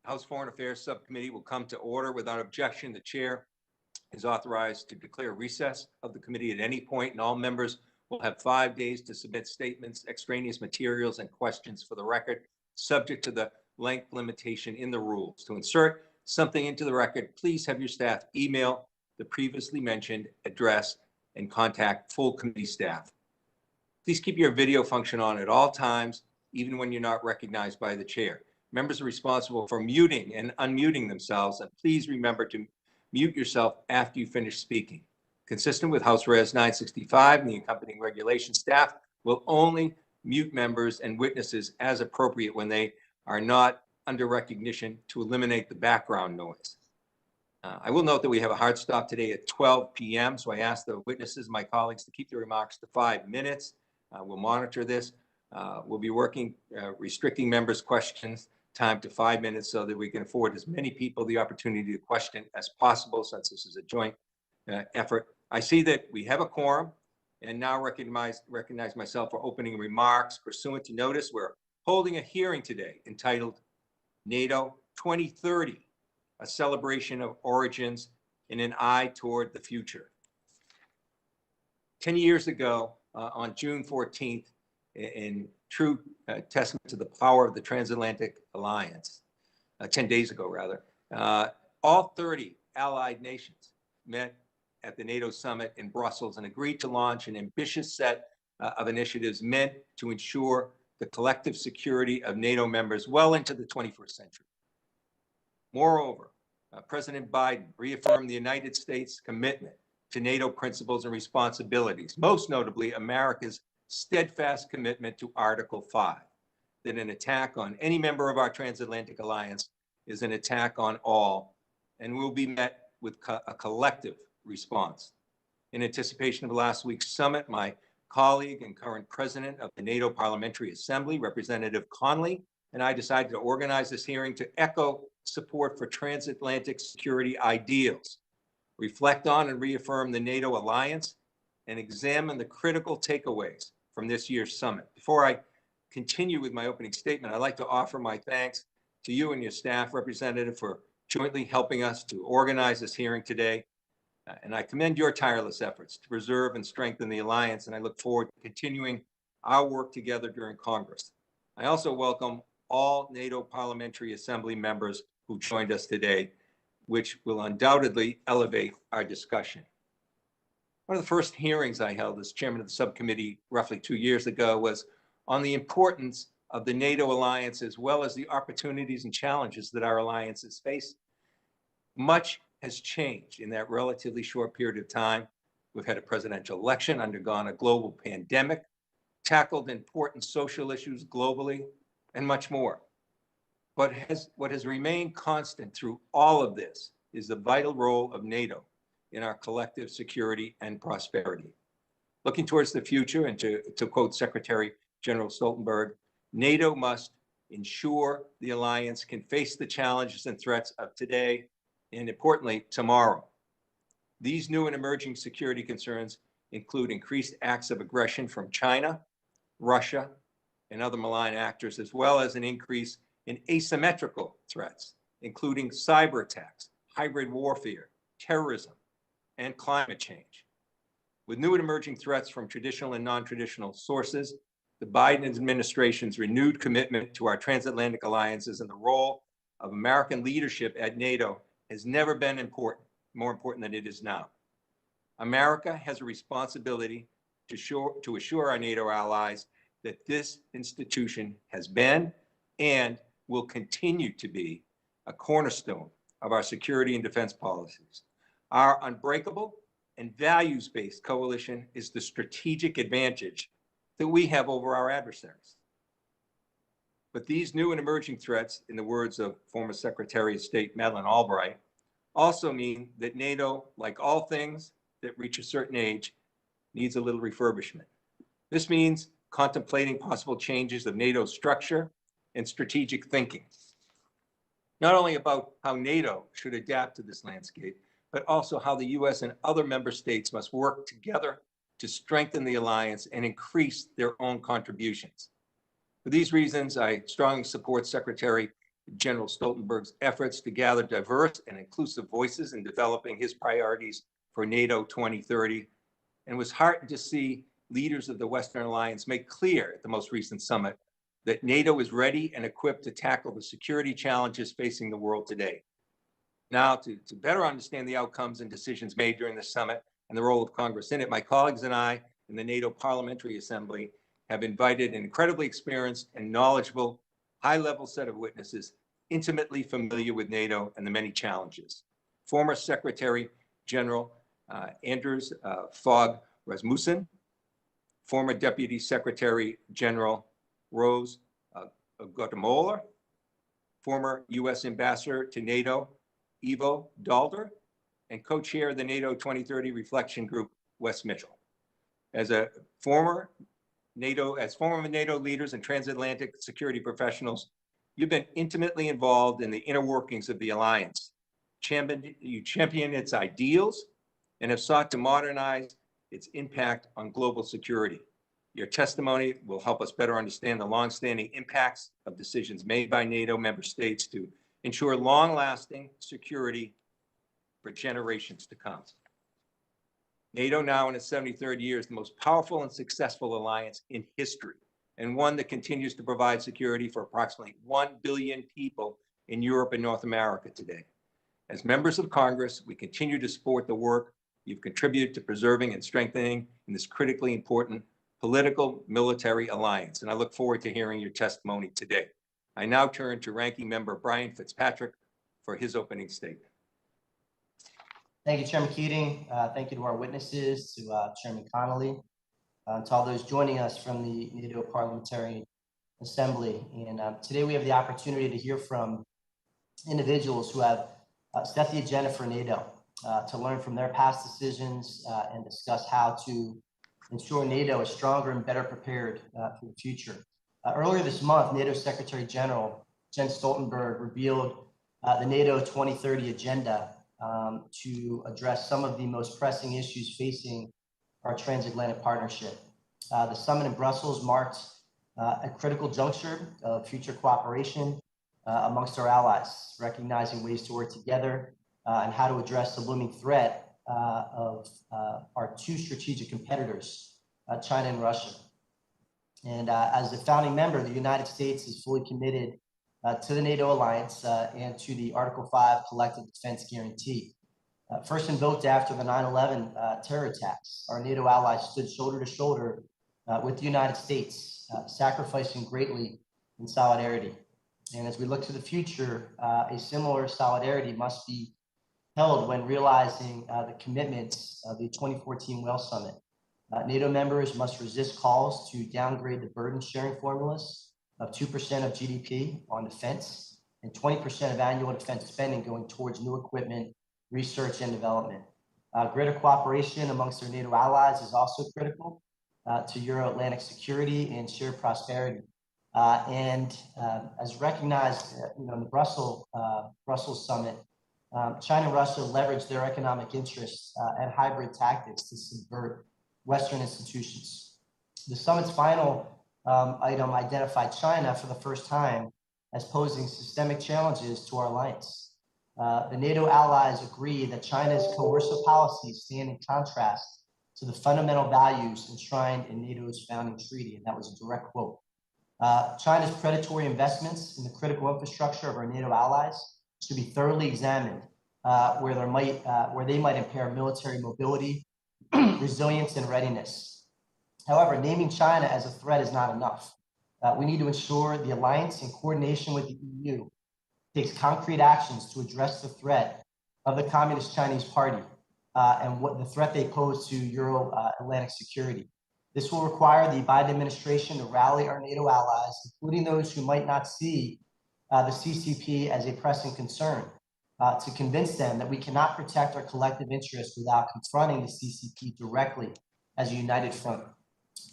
House Foreign Affairs Subcommittee will come to order without objection. The chair is authorized to declare recess of the committee at any point, and all members will have 5 days to submit statements, extraneous materials, and questions for the record, subject to the length limitation in the rules. To insert something into the record, please have your staff email the previously mentioned address and contact full committee staff. Please keep your video function on at all times, even when you're not recognized by the chair. Members are responsible for muting and unmuting themselves, and please remember to mute yourself after you finish speaking. Consistent with House Res 965 and the accompanying regulation, staff will only mute members and witnesses as appropriate when they are not under recognition to eliminate the background noise. I will note that we have a hard stop today at 12 p.m., so I ask the witnesses, my colleagues, to keep their remarks to 5 minutes. We'll monitor this. We'll be working, restricting members' questions time to 5 minutes so that we can afford as many people the opportunity to question as possible, since this is a joint effort. I see that we have a quorum, and now recognize myself for opening remarks. Pursuant to notice, we're holding a hearing today entitled NATO 2030, a celebration of origins and an eye toward the future. 10 years ago, on June 14th, in true testament to the power of the transatlantic alliance, 10 days ago rather, all 30 allied nations met at the NATO summit in Brussels and agreed to launch an ambitious set of initiatives meant to ensure the collective security of NATO members well into the 21st century. Moreover, President Biden reaffirmed the United States' commitment to NATO principles and responsibilities, most notably America's steadfast commitment to Article 5, that an attack on any member of our transatlantic alliance is an attack on all and will be met with a collective response. In anticipation of last week's summit, my colleague and current president of the NATO Parliamentary Assembly, Representative Conley, and I decided to organize this hearing to echo support for transatlantic security ideals, reflect on and reaffirm the NATO alliance, and examine the critical takeaways from this year's summit. Before I continue with my opening statement, I'd like to offer my thanks to you and your staff, Representative, for jointly helping us to organize this hearing today. And I commend your tireless efforts to preserve and strengthen the alliance, and I look forward to continuing our work together during Congress. I also welcome all NATO Parliamentary Assembly members who joined us today, which will undoubtedly elevate our discussion. One of the first hearings I held as chairman of the subcommittee roughly 2 years ago was on the importance of the NATO alliance, as well as the opportunities and challenges that our alliances face. Much has changed in that relatively short period of time. We've had a presidential election, undergone a global pandemic, tackled important social issues globally, and much more. But what has remained constant through all of this is the vital role of NATO in our collective security and prosperity. Looking towards the future, and to quote Secretary General Stoltenberg, NATO must ensure the alliance can face the challenges and threats of today and, importantly, tomorrow. These new and emerging security concerns include increased acts of aggression from China, Russia, and other malign actors, as well as an increase in asymmetrical threats, including cyber attacks, hybrid warfare, terrorism, and climate change. With new and emerging threats from traditional and non-traditional sources, the Biden administration's renewed commitment to our transatlantic alliances and the role of American leadership at NATO has never been more important than it is now. America has a responsibility to assure our NATO allies that this institution has been and will continue to be a cornerstone of our security and defense policies. Our unbreakable and values-based coalition is the strategic advantage that we have over our adversaries. But these new and emerging threats, in the words of former Secretary of State Madeleine Albright, also mean that NATO, like all things that reach a certain age, needs a little refurbishment. This means contemplating possible changes of NATO's structure and strategic thinking, not only about how NATO should adapt to this landscape, but also how the US and other member states must work together to strengthen the alliance and increase their own contributions. For these reasons, I strongly support Secretary General Stoltenberg's efforts to gather diverse and inclusive voices in developing his priorities for NATO 2030, and was heartened to see leaders of the Western Alliance make clear at the most recent summit that NATO is ready and equipped to tackle the security challenges facing the world today. Now, to better understand the outcomes and decisions made during the summit and the role of Congress in it, my colleagues and I in the NATO Parliamentary Assembly have invited an incredibly experienced and knowledgeable, high-level set of witnesses intimately familiar with NATO and the many challenges. Former Secretary General Anders Fogh Rasmussen, former Deputy Secretary General Rose Gottemoeller, former U.S. Ambassador to NATO Ivo Daalder, and co-chair of the NATO 2030 Reflection Group, Wess Mitchell. As former NATO leaders and transatlantic security professionals, you've been intimately involved in the inner workings of the alliance. You champion its ideals and have sought to modernize its impact on global security. Your testimony will help us better understand the longstanding impacts of decisions made by NATO member states to ensure long-lasting security for generations to come. NATO, now in its 73rd year, is the most powerful and successful alliance in history, and one that continues to provide security for approximately 1 billion people in Europe and North America today. As members of Congress, we continue to support the work you've contributed to preserving and strengthening in this critically important political military alliance, and I look forward to hearing your testimony today. I now turn to Ranking Member Brian Fitzpatrick for his opening statement. Thank you, Chairman Keating. Thank you to our witnesses, to Chairman Connolly, to all those joining us from the NATO Parliamentary Assembly. And today we have the opportunity to hear from individuals who have set the agenda for NATO, to learn from their past decisions and discuss how to ensure NATO is stronger and better prepared for the future. Earlier this month, NATO Secretary General Jens Stoltenberg revealed the NATO 2030 agenda to address some of the most pressing issues facing our transatlantic partnership. The summit in Brussels marked a critical juncture of future cooperation amongst our allies, recognizing ways to work together and how to address the looming threat of our two strategic competitors, China and Russia. And as a founding member, the United States is fully committed to the NATO alliance and to the Article 5 Collective Defense Guarantee. First invoked after the 9/11 terror attacks, our NATO allies stood shoulder to shoulder with the United States, sacrificing greatly in solidarity. And as we look to the future, a similar solidarity must be held when realizing the commitments of the 2014 Wales Summit. NATO members must resist calls to downgrade the burden sharing formulas of 2% of GDP on defense and 20% of annual defense spending going towards new equipment, research, and development. Greater cooperation amongst our NATO allies is also critical to Euro-Atlantic security and shared prosperity. As recognized in the Brussels summit, China and Russia leveraged their economic interests and hybrid tactics to subvert Western institutions. The summit's final item identified China for the first time as posing systemic challenges to our alliance. The NATO allies agree that China's coercive policies stand in contrast to the fundamental values enshrined in NATO's founding treaty, and that was a direct quote. China's predatory investments in the critical infrastructure of our NATO allies should be thoroughly examined, where they might impair military mobility, resilience, and readiness. However, naming China as a threat is not enough. We need to ensure the alliance, in coordination with the EU, takes concrete actions to address the threat of the Communist Chinese Party and what the threat they pose to Euro-Atlantic security. This will require the Biden administration to rally our NATO allies, including those who might not see the CCP as a pressing concern, to convince them that we cannot protect our collective interests without confronting the CCP directly as a united front.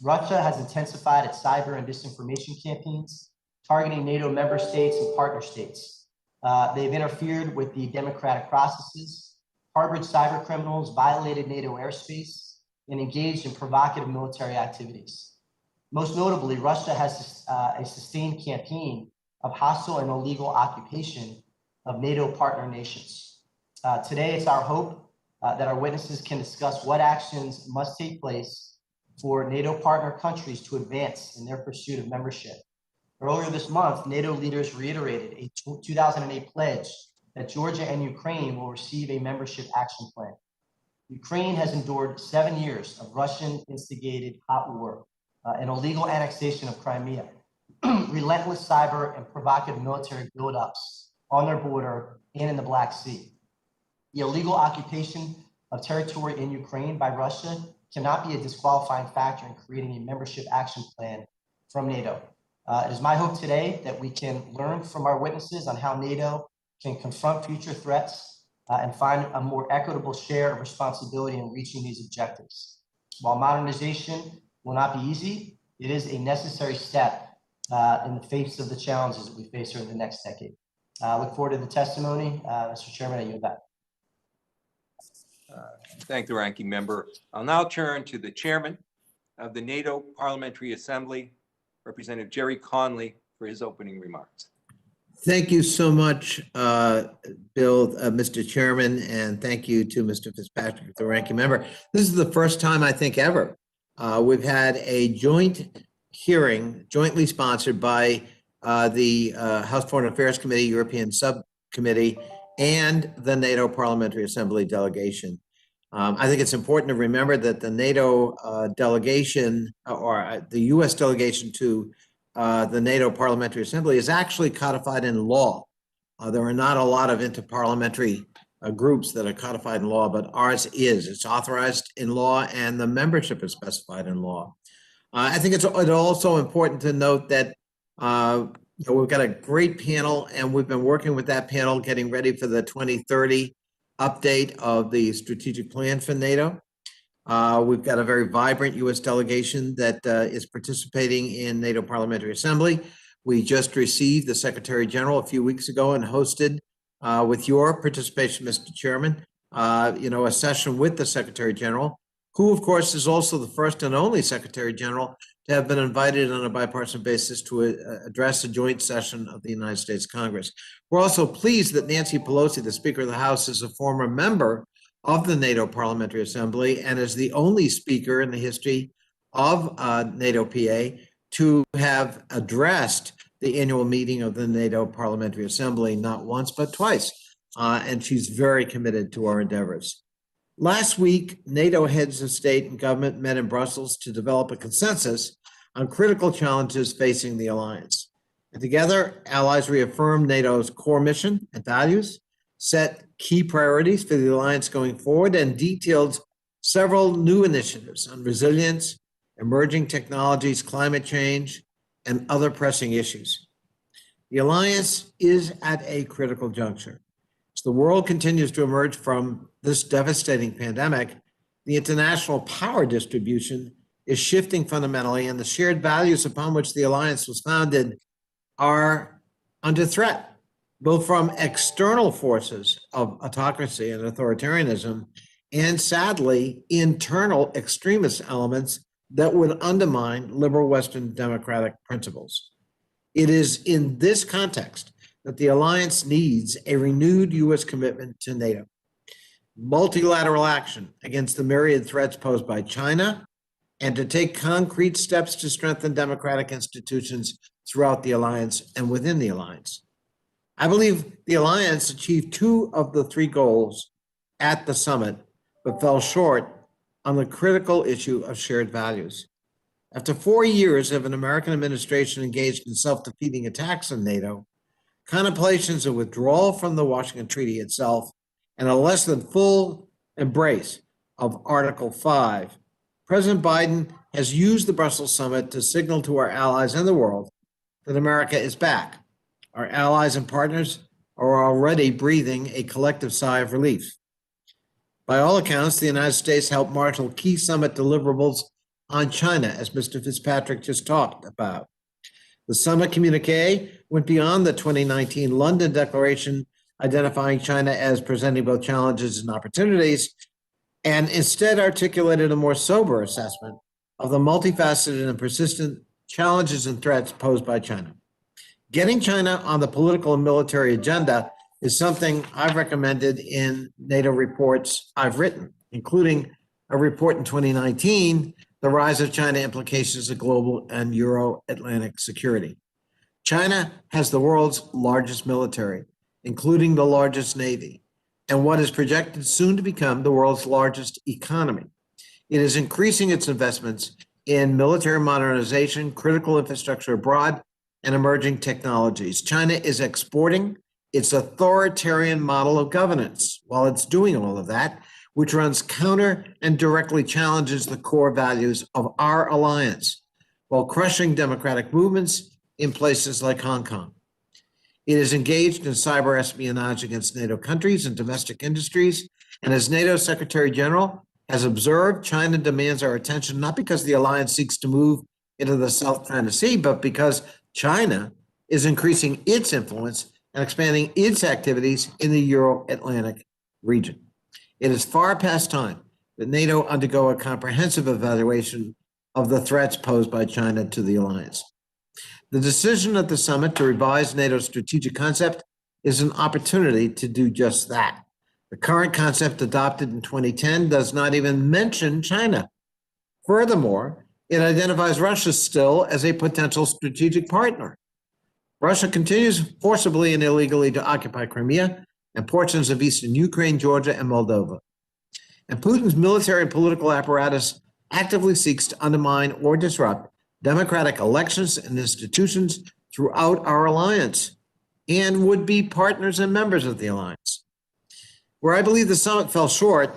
Russia has intensified its cyber and disinformation campaigns, targeting NATO member states and partner states. They've interfered with the democratic processes, harbored cyber criminals, violated NATO airspace, and engaged in provocative military activities. Most notably, Russia has a sustained campaign of hostile and illegal occupation of NATO partner nations. Today, it's our hope that our witnesses can discuss what actions must take place for NATO partner countries to advance in their pursuit of membership. Earlier this month, NATO leaders reiterated a 2008 pledge that Georgia and Ukraine will receive a membership action plan. Ukraine has endured 7 years of Russian-instigated hot war, an illegal annexation of Crimea, relentless cyber and provocative military buildups on their border and in the Black Sea. The illegal occupation of territory in Ukraine by Russia cannot be a disqualifying factor in creating a membership action plan from NATO. It is my hope today that we can learn from our witnesses on how NATO can confront future threats and find a more equitable share of responsibility in reaching these objectives. While modernization will not be easy, it is a necessary step in the face of the challenges that we face over the next decade. I look forward to the testimony. Mr. Chairman, I yield back. Thank the ranking member. I'll now turn to the chairman of the NATO Parliamentary Assembly, Representative Jerry Conley, for his opening remarks. Thank you so much, Bill, Mr. Chairman, and thank you to Mr. Fitzpatrick, the ranking member. This is the first time, I think, ever we've had a joint hearing, jointly sponsored by the House Foreign Affairs Committee, European Subcommittee, and the NATO Parliamentary Assembly delegation. I think it's important to remember that the NATO delegation, or the U.S. delegation to the NATO Parliamentary Assembly, is actually codified in law. There are not a lot of interparliamentary groups that are codified in law, but ours is. It's authorized in law, and the membership is specified in law. I think it's also important to note that we've got a great panel, and we've been working with that panel, getting ready for the 2030 update of the strategic plan for NATO. We've got a very vibrant U.S. delegation that is participating in NATO Parliamentary Assembly. We just received the Secretary General a few weeks ago and hosted, with your participation, Mr. Chairman, a session with the Secretary General, who, of course, is also the first and only Secretary General to have been invited on a bipartisan basis to address a joint session of the United States Congress. We're also pleased that Nancy Pelosi, the Speaker of the House, is a former member of the NATO Parliamentary Assembly and is the only speaker in the history of NATO PA to have addressed the annual meeting of the NATO Parliamentary Assembly not once but twice, and she's very committed to our endeavors. Last week, NATO heads of state and government met in Brussels to develop a consensus on critical challenges facing the alliance. And together, allies reaffirmed NATO's core mission and values, set key priorities for the alliance going forward, and detailed several new initiatives on resilience, emerging technologies, climate change, and other pressing issues. The alliance is at a critical juncture. As the world continues to emerge from this devastating pandemic, the international power distribution is shifting fundamentally, and the shared values upon which the alliance was founded are under threat, both from external forces of autocracy and authoritarianism, and sadly, internal extremist elements that would undermine liberal Western democratic principles. It is in this context that the alliance needs a renewed U.S. commitment to NATO, multilateral action against the myriad threats posed by China, and to take concrete steps to strengthen democratic institutions throughout the alliance and within the alliance. I believe the alliance achieved 2 of the 3 goals at the summit, but fell short on the critical issue of shared values. After 4 years of an American administration engaged in self-defeating attacks on NATO, contemplations of withdrawal from the Washington Treaty itself, and a less than full embrace of Article 5, President Biden has used the Brussels summit to signal to our allies and the world that America is back. Our allies and partners are already breathing a collective sigh of relief. By all accounts, the United States helped marshal key summit deliverables on China, as Mr. Fitzpatrick just talked about. The summit communique went beyond the 2019 London Declaration identifying China as presenting both challenges and opportunities, and instead articulated a more sober assessment of the multifaceted and persistent challenges and threats posed by China. Getting China on the political and military agenda is something I've recommended in NATO reports I've written, including a report in 2019, The Rise of China Implications of Global and Euro-Atlantic Security. China has the world's largest military, including the largest navy, and what is projected soon to become the world's largest economy. It is increasing its investments in military modernization, critical infrastructure abroad, and emerging technologies. China is exporting its authoritarian model of governance while it's doing all of that, which runs counter and directly challenges the core values of our alliance, while crushing democratic movements in places like Hong Kong. It is engaged in cyber espionage against NATO countries and domestic industries, and as NATO Secretary General has observed, China demands our attention not because the alliance seeks to move into the South China Sea, but because China is increasing its influence and expanding its activities in the Euro-Atlantic region. It is far past time that NATO undergo a comprehensive evaluation of the threats posed by China to the alliance. The decision at the summit to revise NATO's strategic concept is an opportunity to do just that. The current concept adopted in 2010 does not even mention China. Furthermore, it identifies Russia still as a potential strategic partner. Russia continues forcibly and illegally to occupy Crimea and portions of eastern Ukraine, Georgia, and Moldova. And Putin's military and political apparatus actively seeks to undermine or disrupt democratic elections and institutions throughout our alliance and would-be partners and members of the alliance. Where I believe the summit fell short,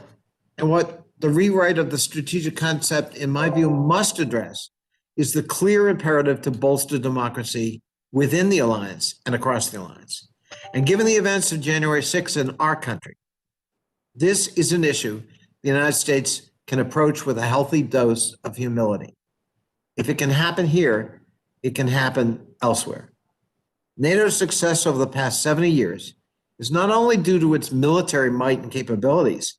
and what the rewrite of the strategic concept, in my view, must address, is the clear imperative to bolster democracy within the alliance and across the alliance. And given the events of January 6th in our country, this is an issue the United States can approach with a healthy dose of humility. If it can happen here, it can happen elsewhere. NATO's success over the past 70 years is not only due to its military might and capabilities,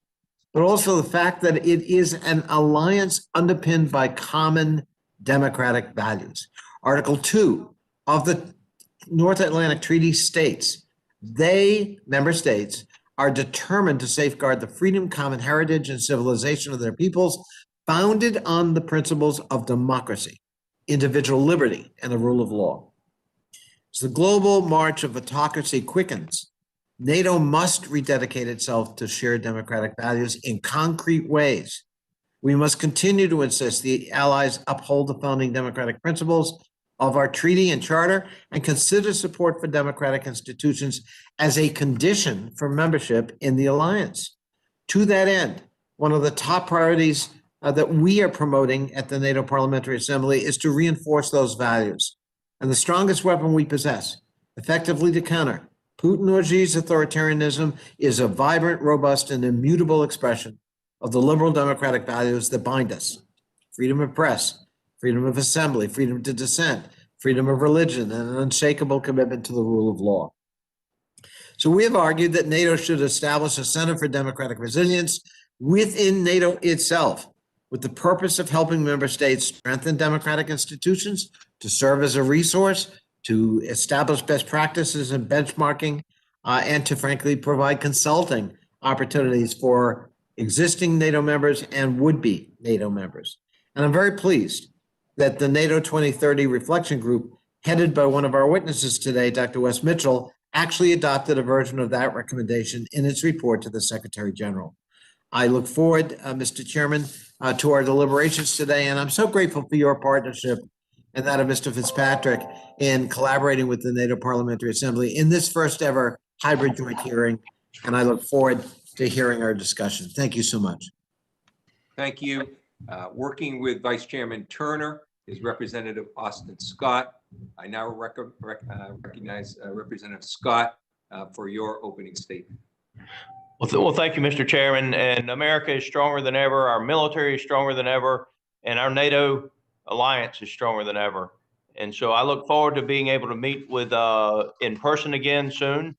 but also the fact that it is an alliance underpinned by common democratic values. Article 2 of the North Atlantic Treaty states, member states, are determined to safeguard the freedom, common heritage, and civilization of their peoples, founded on the principles of democracy, individual liberty, and the rule of law. As the global march of autocracy quickens, NATO must rededicate itself to shared democratic values in concrete ways. We must continue to insist the allies uphold the founding democratic principles of our treaty and charter and consider support for democratic institutions as a condition for membership in the alliance. To that end, one of the top priorities that we are promoting at the NATO Parliamentary Assembly is to reinforce those values. And the strongest weapon we possess, effectively to counter Putin or Xi's authoritarianism, is a vibrant, robust, and immutable expression of the liberal democratic values that bind us: freedom of press, freedom of assembly, freedom to dissent, freedom of religion, and an unshakable commitment to the rule of law. So we have argued that NATO should establish a Center for Democratic Resilience within NATO itself, with the purpose of helping member states strengthen democratic institutions, to serve as a resource, to establish best practices and benchmarking, and to frankly provide consulting opportunities for existing NATO members and would-be NATO members. And I'm very pleased that the NATO 2030 Reflection Group, headed by one of our witnesses today, Dr. Wess Mitchell, actually adopted a version of that recommendation in its report to the Secretary General. I look forward, Mr. Chairman, to our deliberations today, and I'm so grateful for your partnership and that of Mr. Fitzpatrick in collaborating with the NATO Parliamentary Assembly in this first ever hybrid joint hearing, and I look forward to hearing our discussion. Thank you so much. Thank you. Working with Vice Chairman Turner is Representative Austin Scott. I now recognize Representative Scott for your opening statement. Well, thank you, Mr. Chairman. And America is stronger than ever. Our military is stronger than ever. And our NATO alliance is stronger than ever. And so I look forward to being able to meet with in person again soon.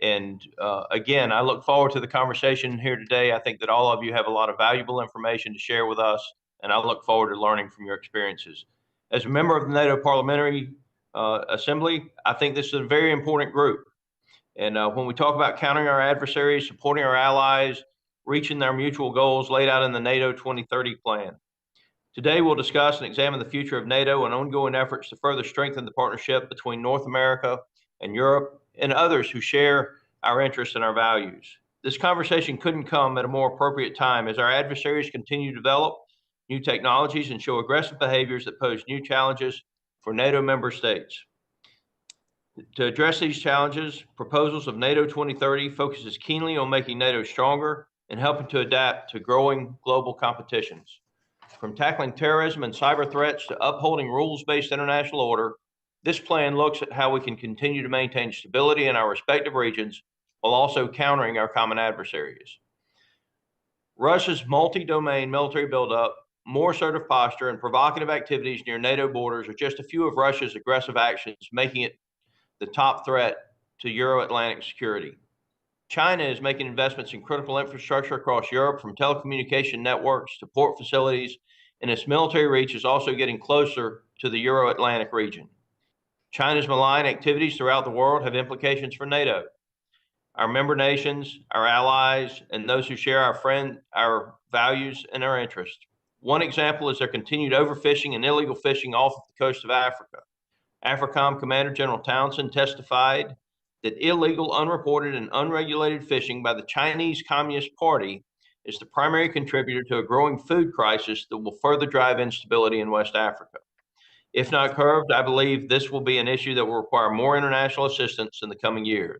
And again, I look forward to the conversation here today. I think that all of you have a lot of valuable information to share with us, and I look forward to learning from your experiences. As a member of the NATO Parliamentary assembly, I think this is a very important group. And when we talk about countering our adversaries, supporting our allies, reaching our mutual goals laid out in the NATO 2030 plan. Today, we'll discuss and examine the future of NATO and ongoing efforts to further strengthen the partnership between North America and Europe and others who share our interests and our values. This conversation couldn't come at a more appropriate time as our adversaries continue to develop new technologies and show aggressive behaviors that pose new challenges for NATO member states. To address these challenges, proposals of NATO 2030 focuses keenly on making NATO stronger and helping to adapt to growing global competitions. From tackling terrorism and cyber threats to upholding rules-based international order, this plan looks at how we can continue to maintain stability in our respective regions while also countering our common adversaries. Russia's multi-domain military buildup, more assertive posture, and provocative activities near NATO borders are just a few of Russia's aggressive actions, making it the top threat to Euro-Atlantic security. China is making investments in critical infrastructure across Europe, from telecommunication networks to port facilities, and its military reach is also getting closer to the Euro-Atlantic region. China's malign activities throughout the world have implications for NATO, our member nations, our allies, and those who share our values and our interests. One example is their continued overfishing and illegal fishing off of the coast of Africa. AFRICOM Commander General Townsend testified that illegal, unreported, and unregulated fishing by the Chinese Communist Party is the primary contributor to a growing food crisis that will further drive instability in West Africa. If not curbed, I believe this will be an issue that will require more international assistance in the coming years.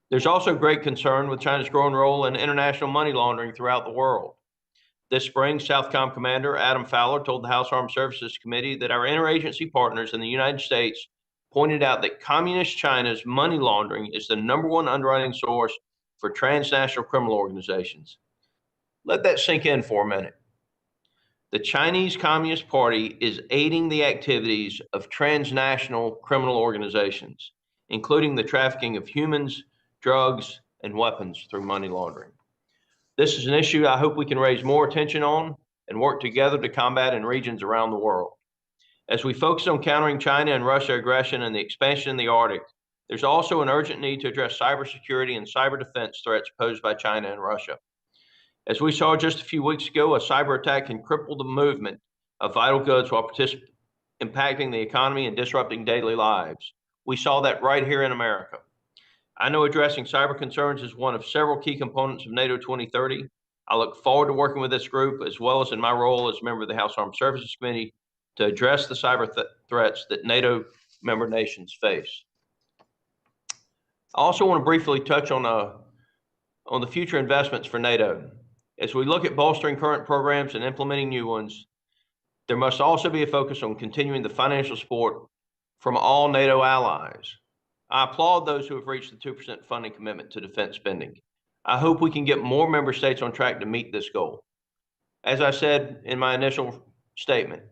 There's also great concern with China's growing role in international money laundering throughout the world. This spring, Southcom Commander Adam Fowler told the House Armed Services Committee that our interagency partners in the United States pointed out that Communist China's money laundering is the #1 underwriting source for transnational criminal organizations. Let that sink in for a minute. The Chinese Communist Party is aiding the activities of transnational criminal organizations, including the trafficking of humans, drugs, and weapons through money laundering. This is an issue I hope we can raise more attention on and work together to combat in regions around the world. As we focus on countering China and Russia aggression and the expansion in the Arctic, there's also an urgent need to address cybersecurity and cyber defense threats posed by China and Russia. As we saw just a few weeks ago, a cyber attack can cripple the movement of vital goods while impacting the economy and disrupting daily lives. We saw that right here in America. I know addressing cyber concerns is one of several key components of NATO 2030. I look forward to working with this group, as well as in my role as a member of the House Armed Services Committee, to address the cyber threats that NATO member nations face. I also want to briefly touch on the future investments for NATO. As we look at bolstering current programs and implementing new ones, there must also be a focus on continuing the financial support from all NATO allies. I applaud those who have reached the 2% funding commitment to defense spending. I hope we can get more member states on track to meet this goal. As I said in my initial statement,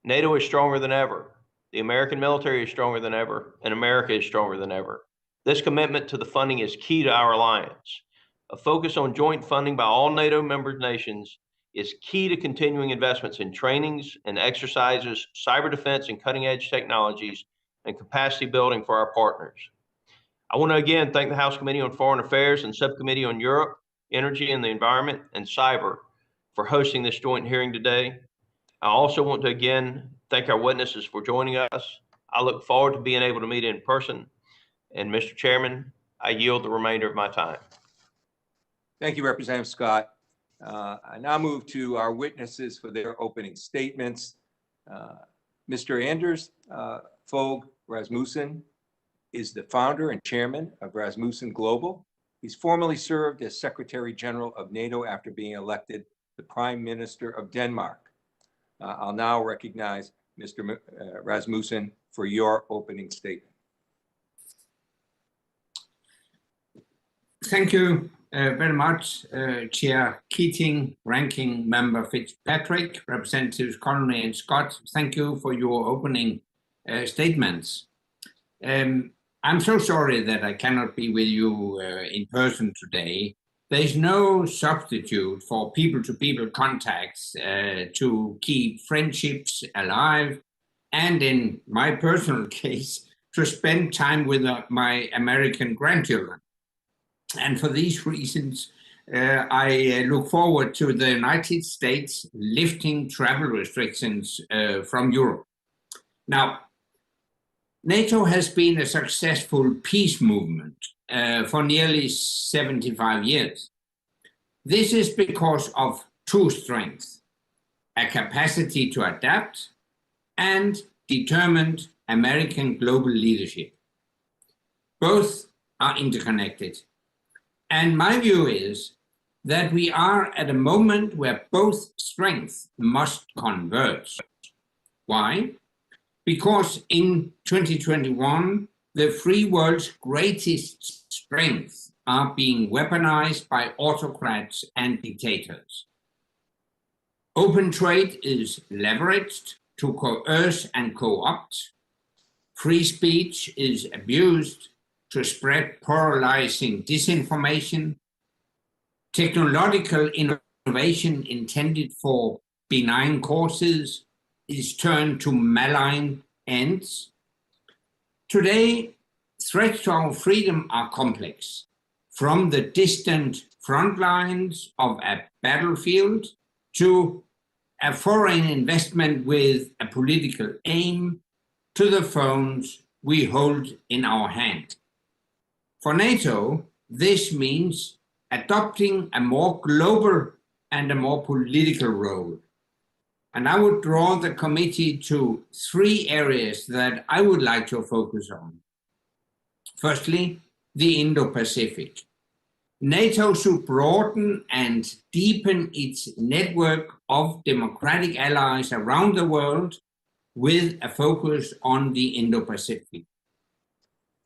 NATO is stronger than ever. The American military is stronger than ever, and America is stronger than ever. This commitment to the funding is key to our alliance. A focus on joint funding by all NATO member nations is key to continuing investments in trainings and exercises, cyber defense and cutting-edge technologies, and capacity building for our partners. I want to again thank the House Committee on Foreign Affairs and Subcommittee on Europe, Energy and the Environment, and Cyber for hosting this joint hearing today. I also want to again thank our witnesses for joining us. I look forward to being able to meet in person. And Mr. Chairman, I yield the remainder of my time. Thank you, Representative Scott. I now move to our witnesses for their opening statements. Mr. Anders Fogh Rasmussen is the founder and chairman of Rasmussen Global. He's formerly served as Secretary General of NATO after being elected the Prime Minister of Denmark. I'll now recognize Mr. Rasmussen for your opening statement. Thank you very much, Chair Keating, Ranking Member Fitzpatrick, Representatives Connolly and Scott. Thank you for your opening statements. I'm so sorry that I cannot be with you in person today. There's no substitute for people-to-people contacts to keep friendships alive and in my personal case, to spend time with my American grandchildren. And for these reasons, I look forward to the United States lifting travel restrictions from Europe. Now, NATO has been a successful peace movement for nearly 75 years. This is because of two strengths: a capacity to adapt and determined American global leadership. Both are interconnected. And my view is that we are at a moment where both strengths must converge. Why? Because in 2021, the free world's greatest strengths are being weaponized by autocrats and dictators. Open trade is leveraged to coerce and co-opt. Free speech is abused to spread polarizing disinformation. Technological innovation intended for benign causes is turned to malign ends. Today, threats to our freedom are complex, from the distant front lines of a battlefield to a foreign investment with a political aim, to the phones we hold in our hand. For NATO, this means adopting a more global and a more political role. And I would draw the committee to three areas that I would like to focus on. Firstly, the Indo-Pacific. NATO should broaden and deepen its network of democratic allies around the world with a focus on the Indo-Pacific.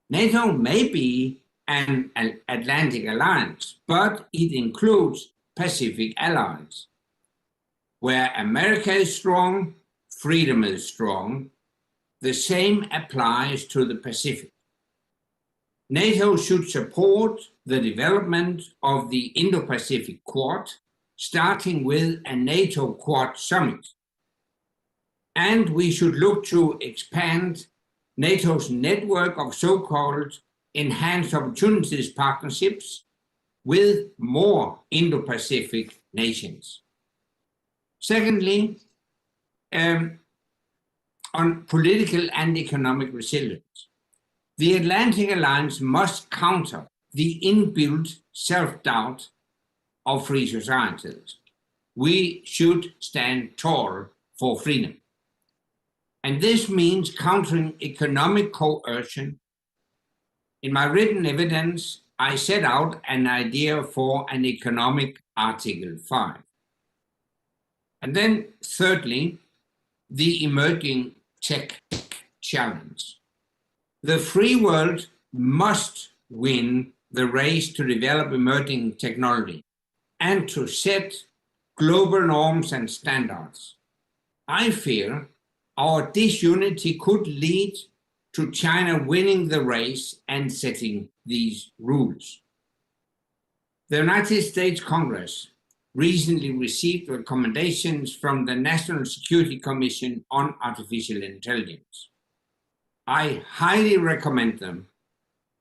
NATO may be an Atlantic alliance, but it includes Pacific allies. Where America is strong, freedom is strong. The same applies to the Pacific. NATO should support the development of the Indo-Pacific Quad, starting with a NATO Quad summit. And we should look to expand NATO's network of so-called enhanced opportunities partnerships with more Indo-Pacific nations. Secondly, on political and economic resilience, the Atlantic Alliance must counter the inbuilt self-doubt of free societies. We should stand tall for freedom. And this means countering economic coercion. In my written evidence, I set out an idea for an economic Article 5. And then thirdly, the emerging tech challenge. The free world must win the race to develop emerging technology and to set global norms and standards. I fear our disunity could lead to China winning the race and setting these rules. The United States Congress recently received recommendations from the National Security Commission on Artificial Intelligence. I highly recommend them,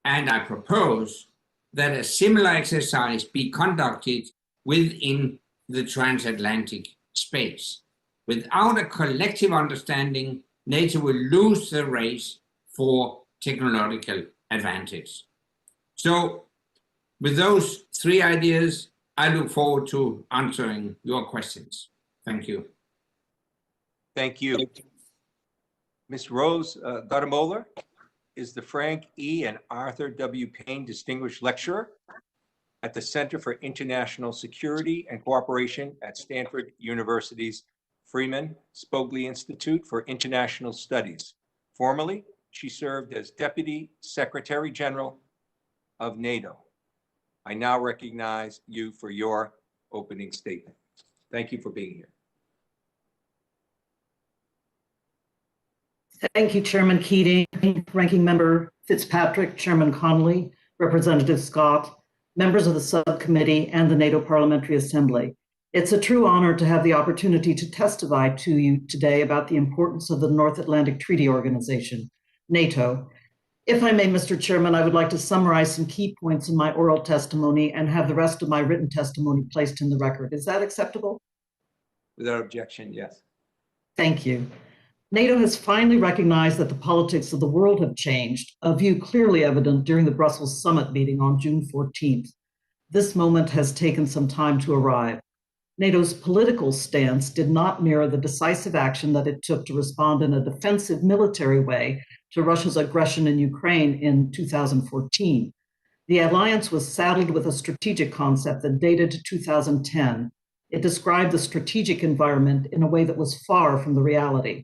and I propose that a similar exercise be conducted within the transatlantic space. Without a collective understanding, NATO will lose the race for technological advantage. So, with those three ideas, I look forward to answering your questions. Thank you. Thank you. Ms. Rose Gottemoeller is the Frank E. and Arthur W. Payne Distinguished Lecturer at the Center for International Security and Cooperation at Stanford University's Freeman Spogli Institute for International Studies. Formerly, she served as Deputy Secretary General of NATO. I now recognize you for your opening statement. Thank you for being here. Thank you, Chairman Keating, Ranking Member Fitzpatrick, Chairman Connolly, Representative Scott, members of the subcommittee and the NATO Parliamentary Assembly. It's a true honor to have the opportunity to testify to you today about the importance of the North Atlantic Treaty Organization, NATO. If I may, Mr. Chairman, I would like to summarize some key points in my oral testimony and have the rest of my written testimony placed in the record. Is that acceptable? Without objection, yes. Thank you. NATO has finally recognized that the politics of the world have changed, a view clearly evident during the Brussels summit meeting on June 14th. This moment has taken some time to arrive. NATO's political stance did not mirror the decisive action that it took to respond in a defensive military way to Russia's aggression in Ukraine in 2014. The alliance was saddled with a strategic concept that dated to 2010. It described the strategic environment in a way that was far from the reality.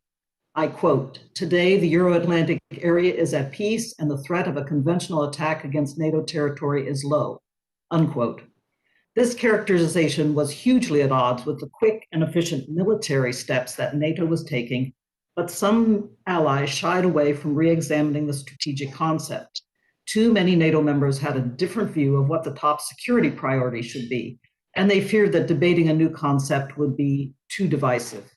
I quote, "Today, the Euro-Atlantic area is at peace and the threat of a conventional attack against NATO territory is low," unquote. This characterization was hugely at odds with the quick and efficient military steps that NATO was taking, but some allies shied away from re-examining the strategic concept. Too many NATO members had a different view of what the top security priority should be, and they feared that debating a new concept would be too divisive.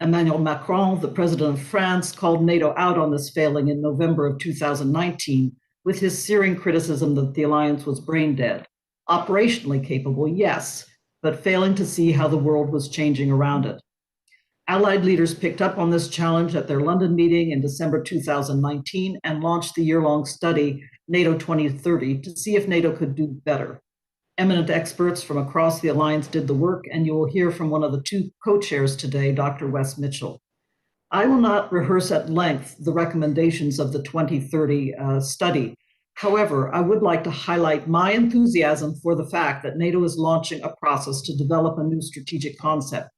Emmanuel Macron, the president of France, called NATO out on this failing in November of 2019 with his searing criticism that the alliance was brain dead. Operationally capable, yes, but failing to see how the world was changing around it. Allied leaders picked up on this challenge at their London meeting in December 2019 and launched the year-long study, NATO 2030, to see if NATO could do better. Eminent experts from across the alliance did the work, and you will hear from one of the two co-chairs today, Dr. Wess Mitchell. I will not rehearse at length the recommendations of the 2030 study. However, I would like to highlight my enthusiasm for the fact that NATO is launching a process to develop a new strategic concept.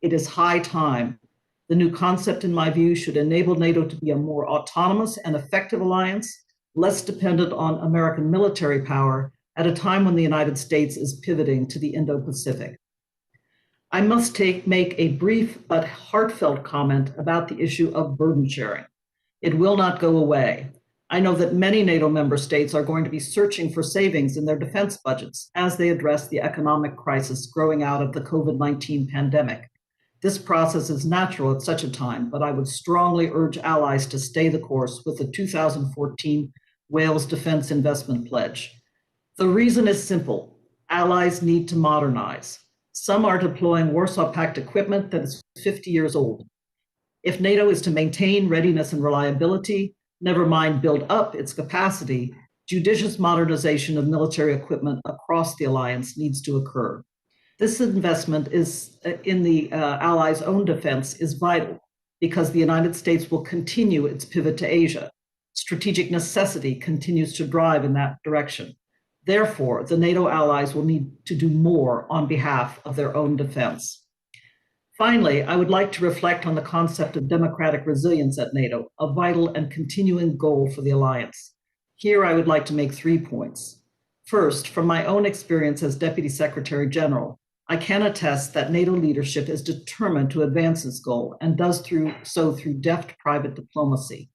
It is high time. The new concept, in my view, should enable NATO to be a more autonomous and effective alliance, less dependent on American military power at a time when the United States is pivoting to the Indo-Pacific. I must make a brief but heartfelt comment about the issue of burden sharing. It will not go away. I know that many NATO member states are going to be searching for savings in their defense budgets as they address the economic crisis growing out of the COVID-19 pandemic. This process is natural at such a time, but I would strongly urge allies to stay the course with the 2014 Wales Defense Investment Pledge. The reason is simple. Allies need to modernize. Some are deploying Warsaw Pact equipment that is 50 years old. If NATO is to maintain readiness and reliability, never mind build up its capacity, judicious modernization of military equipment across the alliance needs to occur. This investment is in the Allies' own defense is vital because the United States will continue its pivot to Asia. Strategic necessity continues to drive in that direction. Therefore, the NATO allies will need to do more on behalf of their own defense. Finally, I would like to reflect on the concept of democratic resilience at NATO, a vital and continuing goal for the alliance. Here, I would like to make 3 points. First, from my own experience as Deputy Secretary General, I can attest that NATO leadership is determined to advance this goal and does so through deft private diplomacy.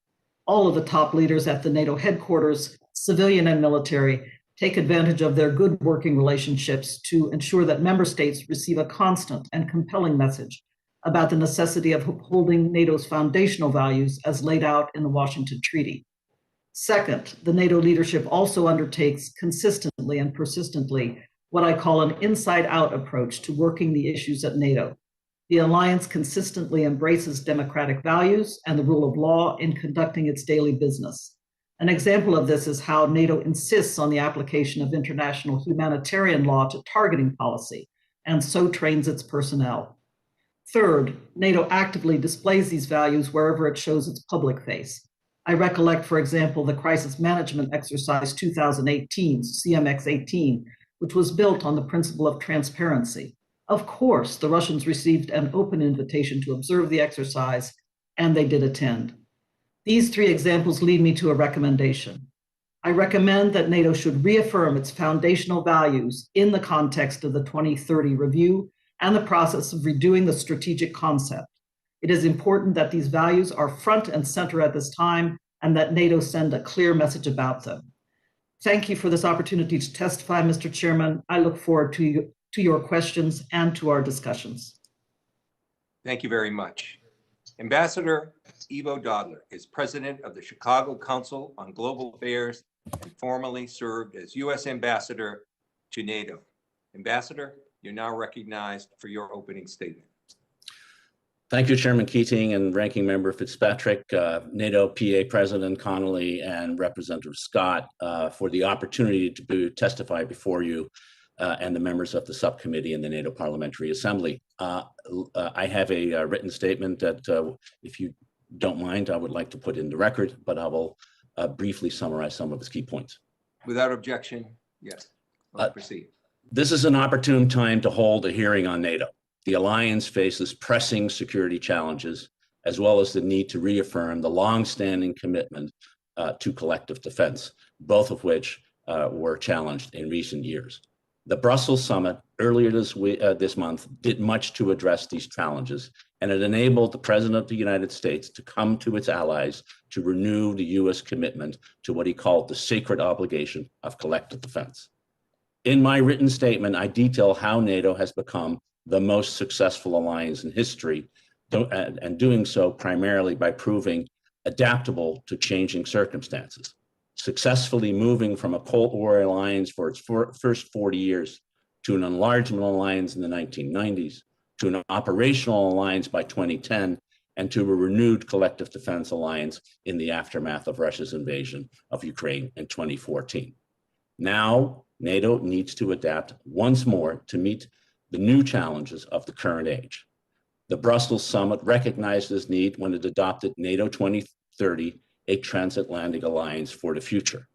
All of the top leaders at the NATO headquarters, civilian and military, take advantage of their good working relationships to ensure that member states receive a constant and compelling message about the necessity of upholding NATO's foundational values as laid out in the Washington Treaty. Second, the NATO leadership also undertakes consistently and persistently what I call an inside-out approach to working the issues at NATO. The alliance consistently embraces democratic values and the rule of law in conducting its daily business. An example of this is how NATO insists on the application of international humanitarian law to targeting policy, and so trains its personnel. Third, NATO actively displays these values wherever it shows its public face. I recollect, for example, the Crisis Management Exercise 2018, CMX-18, which was built on the principle of transparency. Of course, the Russians received an open invitation to observe the exercise, and they did attend. These 3 examples lead me to a recommendation. I recommend that NATO should reaffirm its foundational values in the context of the 2030 review and the process of redoing the strategic concept. It is important that these values are front and center at this time and that NATO send a clear message about them. Thank you for this opportunity to testify, Mr. Chairman. I look forward to to your questions and to our discussions. Thank you very much. Ambassador Ivo Daalder is president of the Chicago Council on Global Affairs and formerly served as U.S. Ambassador to NATO. Ambassador, you're now recognized for your opening statement. Thank you, Chairman Keating and Ranking Member Fitzpatrick, NATO PA President Connolly, and Representative Scott for the opportunity to testify before you and the members of the subcommittee in the NATO Parliamentary Assembly. I have a written statement that, if you don't mind, I would like to put in the record, but I will briefly summarize some of its key points. Without objection, yes, let's proceed. This is an opportune time to hold a hearing on NATO. The alliance faces pressing security challenges, as well as the need to reaffirm the longstanding commitment to collective defense, both of which were challenged in recent years. The Brussels summit earlier this month did much to address these challenges, and it enabled the President of the United States to come to its allies to renew the U.S. commitment to what he called the sacred obligation of collective defense. In my written statement, I detail how NATO has become the most successful alliance in history, and doing so primarily by proving adaptable to changing circumstances, successfully moving from a Cold War alliance for its first 40 years to an enlargement alliance in the 1990s, to an operational alliance by 2010, and to a renewed collective defense alliance in the aftermath of Russia's invasion of Ukraine in 2014. Now, NATO needs to adapt once more to meet the new challenges of the current age. The Brussels summit recognized this need when it adopted NATO 2030, a transatlantic alliance for the future.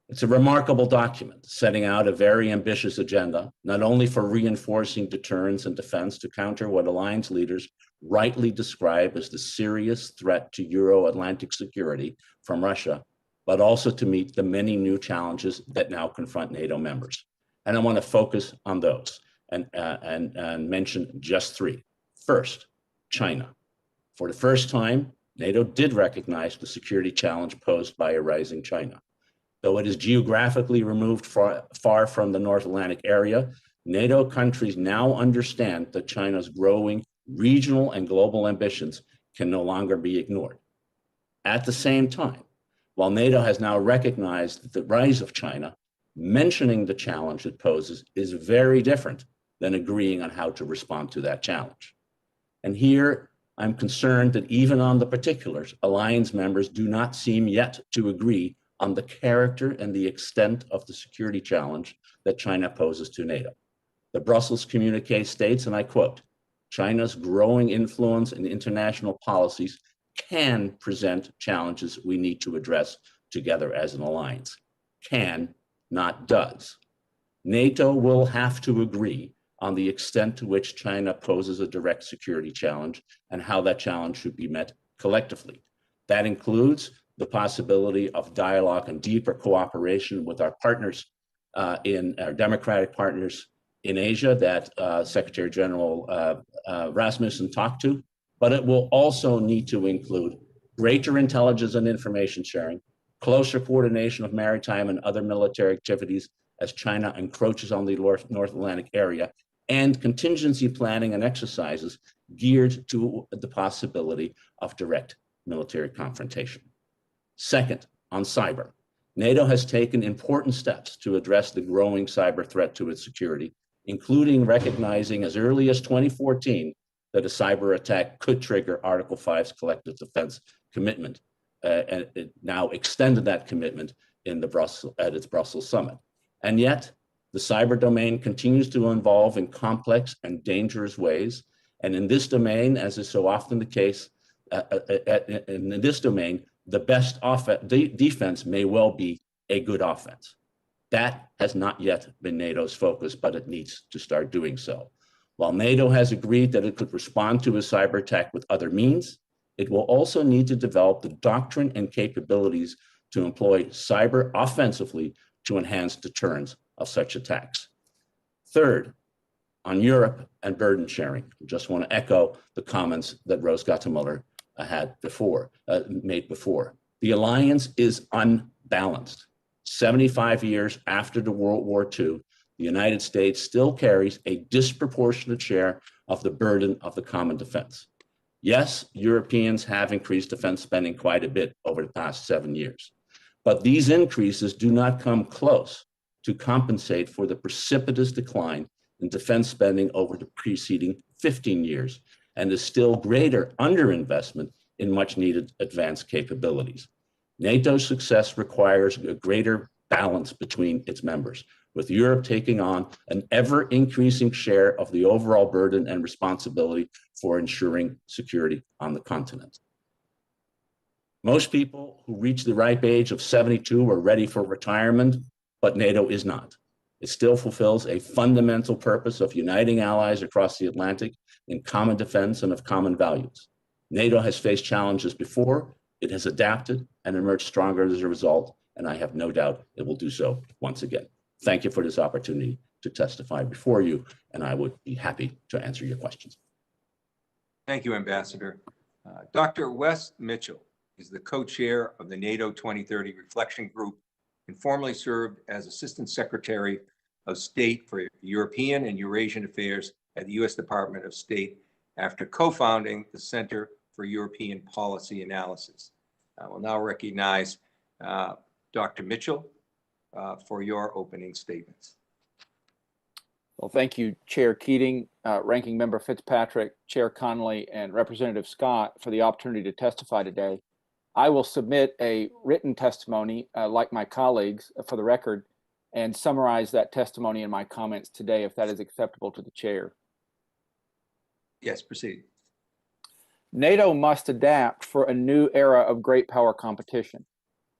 It's a remarkable document setting out a very ambitious agenda, not only for reinforcing deterrence and defense to counter what alliance leaders rightly describe as the serious threat to Euro-Atlantic security from Russia, but also to meet the many new challenges that now confront NATO members. And I want to focus on those and mention just three. First, China. For the first time, NATO did recognize the security challenge posed by a rising China. Though it is geographically removed far from the North Atlantic area, NATO countries now understand that China's growing regional and global ambitions can no longer be ignored. At the same time, while NATO has now recognized the rise of China, mentioning the challenge it poses is very different than agreeing on how to respond to that challenge. And here, I'm concerned that even on the particulars, alliance members do not seem yet to agree on the character and the extent of the security challenge that China poses to NATO. The Brussels communique states, and I quote, "China's growing influence in international policies can present challenges we need to address together as an alliance." Can, not does. NATO will have to agree on the extent to which China poses a direct security challenge and how that challenge should be met collectively. That includes the possibility of dialogue and deeper cooperation with our partners in our democratic partners in Asia that Secretary General Rasmussen talked to, but it will also need to include greater intelligence and information sharing, closer coordination of maritime and other military activities as China encroaches on the North Atlantic area, and contingency planning and exercises geared to the possibility of direct military confrontation. Second, on cyber, NATO has taken important steps to address the growing cyber threat to its security, including recognizing as early as 2014 that a cyber attack could trigger Article 5's collective defense commitment, and it now extended that commitment in at its Brussels summit. And yet, the cyber domain continues to evolve in complex and dangerous ways. And in this domain, as is so often the case, in this domain, the best defense may well be a good offense. That has not yet been NATO's focus, but it needs to start doing so. While NATO has agreed that it could respond to a cyber attack with other means, it will also need to develop the doctrine and capabilities to employ cyber offensively to enhance deterrence of such attacks. Third, on Europe and burden sharing, I just want to echo the comments that Rose Gottemoeller made before. The alliance is unbalanced. 75 years after the World War II, the United States still carries a disproportionate share of the burden of the common defense. Yes, Europeans have increased defense spending quite a bit over the past 7 years, but these increases do not come close to compensate for the precipitous decline in defense spending over the preceding 15 years and the still greater underinvestment in much needed advanced capabilities. NATO's success requires a greater balance between its members, with Europe taking on an ever-increasing share of the overall burden and responsibility for ensuring security on the continent. Most people who reach the ripe age of 72 are ready for retirement, but NATO is not. It still fulfills a fundamental purpose of uniting allies across the Atlantic in common defense and of common values. NATO has faced challenges before, it has adapted and emerged stronger as a result, and I have no doubt it will do so once again. Thank you for this opportunity to testify before you, and I would be happy to answer your questions. Thank you, Ambassador. Dr. Wess Mitchell is the co-chair of the NATO 2030 Reflection Group and formerly served as Assistant Secretary of State for European and Eurasian Affairs at the U.S. Department of State after co-founding the Center for European Policy Analysis. I will now recognize Dr. Mitchell for your opening statements. Well, thank you, Chair Keating, Ranking Member Fitzpatrick, Chair Connolly, and Representative Scott for the opportunity to testify today. I will submit a written testimony, like my colleagues, for the record, and summarize that testimony in my comments today, if that is acceptable to the Chair. Yes, proceed. NATO must adapt for a new era of great power competition.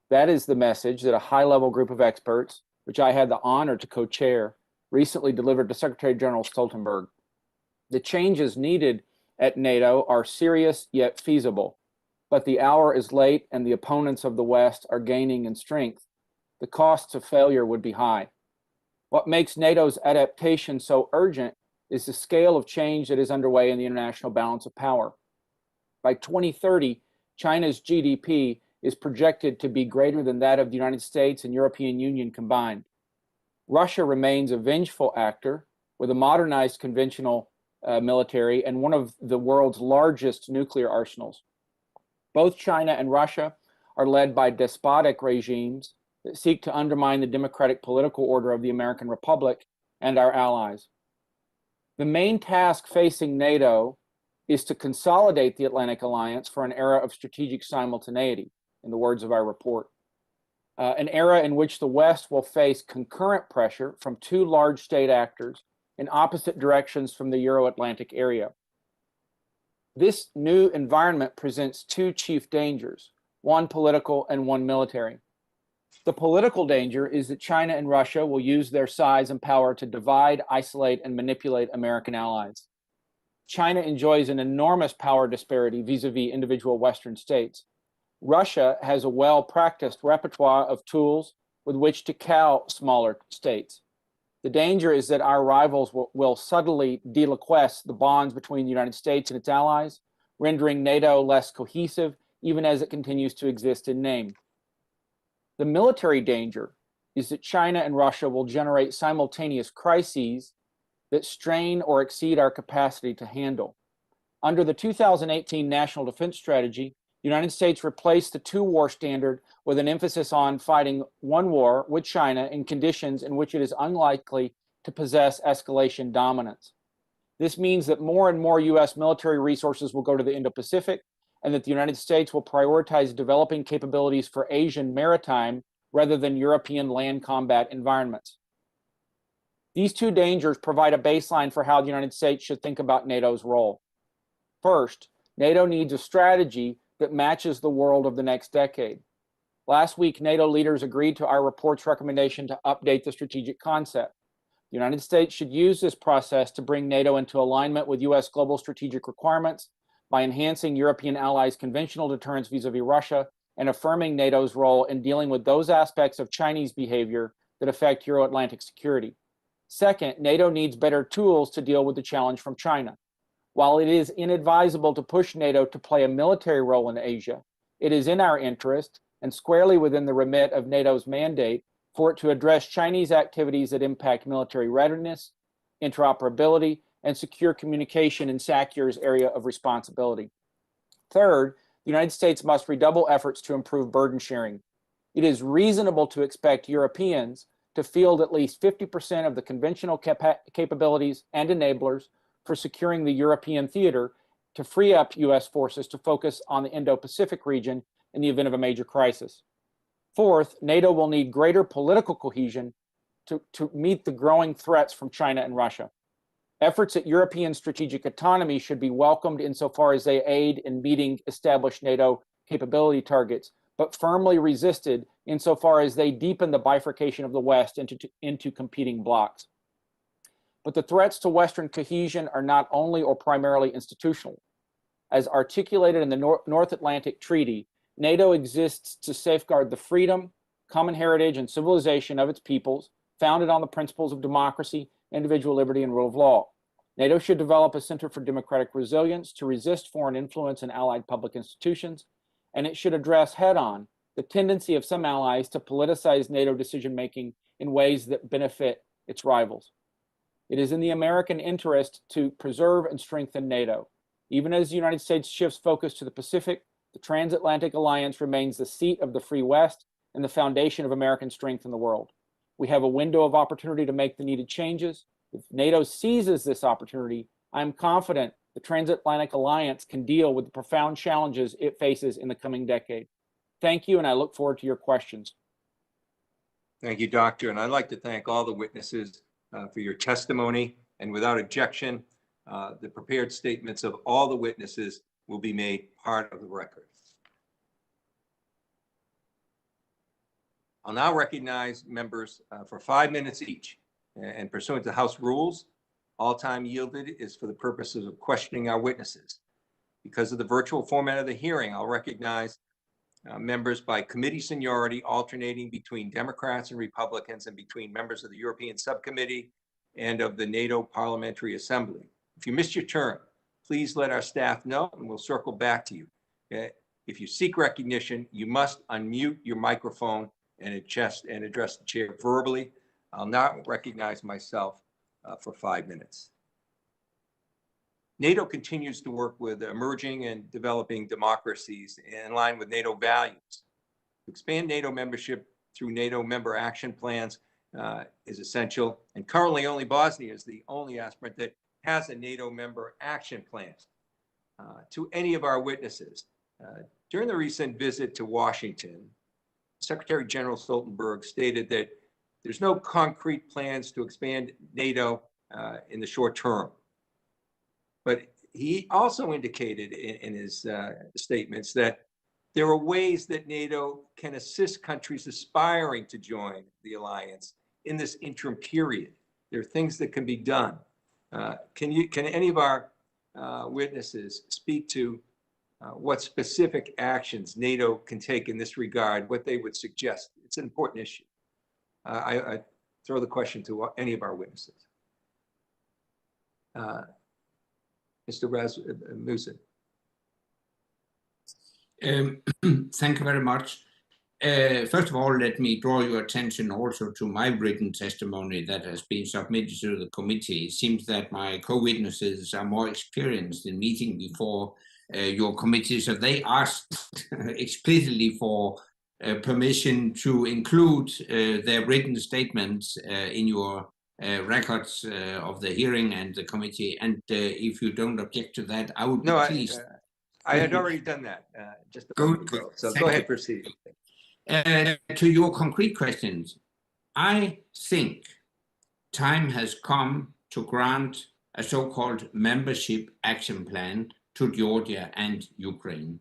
That is the message that a high-level group of experts, which I had the honor to co-chair, recently delivered to Secretary General Stoltenberg. The changes needed at NATO are serious yet feasible, but the hour is late and the opponents of the West are gaining in strength. The costs of failure would be high. What makes NATO's adaptation so urgent is the scale of change that is underway in the international balance of power. By 2030, China's GDP is projected to be greater than that of the United States and European Union combined. Russia remains a vengeful actor with a modernized conventional military and one of the world's largest nuclear arsenals. Both China and Russia are led by despotic regimes that seek to undermine the democratic political order of the American Republic and our allies. The main task facing NATO is to consolidate the Atlantic Alliance for an era of strategic simultaneity, in the words of our report. An era in which the West will face concurrent pressure from two large state actors in opposite directions from the Euro-Atlantic area. This new environment presents two chief dangers, one political and one military. The political danger is that China and Russia will use their size and power to divide, isolate, and manipulate American allies. China enjoys an enormous power disparity vis-a-vis individual Western states. Russia has a well-practiced repertoire of tools with which to cow smaller states. The danger is that our rivals will subtly deliquesce the bonds between the United States and its allies, rendering NATO less cohesive, even as it continues to exist in name. The military danger is that China and Russia will generate simultaneous crises that strain or exceed our capacity to handle. Under the 2018 National Defense Strategy, the United States replaced the two-war standard with an emphasis on fighting one war with China in conditions in which it is unlikely to possess escalation dominance. This means that more and more U.S. military resources will go to the Indo-Pacific, and that the United States will prioritize developing capabilities for Asian maritime rather than European land combat environments. These two dangers provide a baseline for how the United States should think about NATO's role. First, NATO needs a strategy that matches the world of the next decade. Last week, NATO leaders agreed to our report's recommendation to update the strategic concept. The United States should use this process to bring NATO into alignment with U.S. global strategic requirements by enhancing European allies' conventional deterrence vis-a-vis Russia and affirming NATO's role in dealing with those aspects of Chinese behavior that affect Euro-Atlantic security. Second, NATO needs better tools to deal with the challenge from China. While it is inadvisable to push NATO to play a military role in Asia, it is in our interest and squarely within the remit of NATO's mandate for it to address Chinese activities that impact military readiness, interoperability, and secure communication in SACEUR's area of responsibility. Third, the United States must redouble efforts to improve burden sharing. It is reasonable to expect Europeans to field at least 50% of the conventional capabilities and enablers for securing the European theater to free up US forces to focus on the Indo-Pacific region in the event of a major crisis. Fourth, NATO will need greater political cohesion to meet the growing threats from China and Russia. Efforts at European strategic autonomy should be welcomed insofar as they aid in meeting established NATO capability targets, but firmly resisted insofar as they deepen the bifurcation of the West into competing blocs. But the threats to Western cohesion are not only or primarily institutional. As articulated in the North Atlantic Treaty, NATO exists to safeguard the freedom, common heritage, and civilization of its peoples, founded on the principles of democracy, individual liberty, and rule of law. NATO should develop a Center for Democratic Resilience to resist foreign influence in allied public institutions, and it should address head-on the tendency of some allies to politicize NATO decision-making in ways that benefit its rivals. It is in the American interest to preserve and strengthen NATO. Even as the United States shifts focus to the Pacific, the transatlantic alliance remains the seat of the free West and the foundation of American strength in the world. We have a window of opportunity to make the needed changes. If NATO seizes this opportunity, I am confident the transatlantic alliance can deal with the profound challenges it faces in the coming decade. Thank you, and I look forward to your questions. Thank you, Doctor. And I'd like to thank all the witnesses for your testimony. And without objection, the prepared statements of all the witnesses will be made part of the record. I'll now recognize members for 5 minutes each. And pursuant to House rules, all time yielded is for the purposes of questioning our witnesses. Because of the virtual format of the hearing, I'll recognize members by committee seniority, alternating between Democrats and Republicans and between members of the European Subcommittee and of the NATO Parliamentary Assembly. If you missed your turn, please let our staff know and we'll circle back to you. If you seek recognition, you must unmute your microphone and address the chair verbally. I'll now recognize myself for 5 minutes. NATO continues to work with emerging and developing democracies in line with NATO values. To expand NATO membership through NATO member action plans is essential. And currently only Bosnia is the only aspirant that has a NATO member action plan. To any of our witnesses, during the recent visit to Washington, Secretary General Stoltenberg stated that there's no concrete plans to expand NATO in the short term. But he also indicated in his statements that there are ways that NATO can assist countries aspiring to join the alliance in this interim period. There are things that can be done. Can any of our witnesses speak to what specific actions NATO can take in this regard, what they would suggest? It's an important issue. I throw the question to any of our witnesses. Mr. Rasmussen. Thank you very much. First of all, let me draw your attention also to my written testimony that has been submitted to the committee. It seems that my co-witnesses are more experienced in meeting before your committee, so they asked explicitly for permission to include their written statements in your records of the hearing and the committee. And if you don't object to that, I would be pleased. I had already done that just a moment ago. So go ahead, proceed. To your concrete questions, I think time has come to grant a so-called membership action plan to Georgia and Ukraine.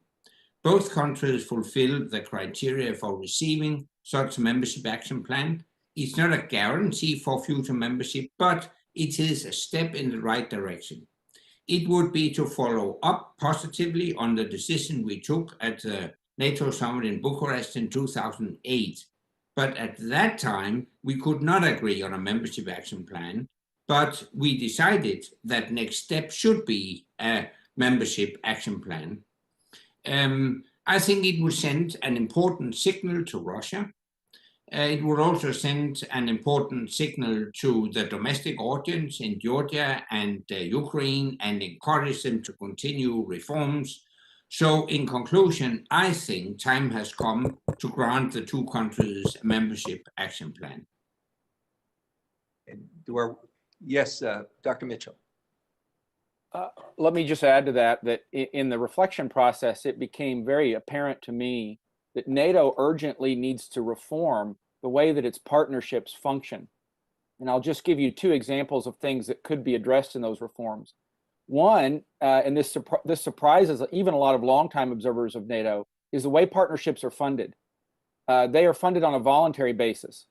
Both countries fulfill the criteria for receiving such a membership action plan. It's not a guarantee for future membership, but it is a step in the right direction. It would be to follow up positively on the decision we took at the NATO summit in Bucharest in 2008. But at that time, we could not agree on a membership action plan, but we decided that next step should be a membership action plan. I think it would send an important signal to Russia It would also send an important signal to the domestic audience in Georgia and Ukraine and encourage them to continue reforms. So in conclusion, I think time has come to grant the two countries a membership action plan. Yes, Dr. Mitchell. Let me just add to that, that in the reflection process, it became very apparent to me that NATO urgently needs to reform the way that its partnerships function. And I'll just give you two examples of things that could be addressed in those reforms. One, and this surprises even a lot of longtime observers of NATO, is the way partnerships are funded. They are funded on a voluntary basis.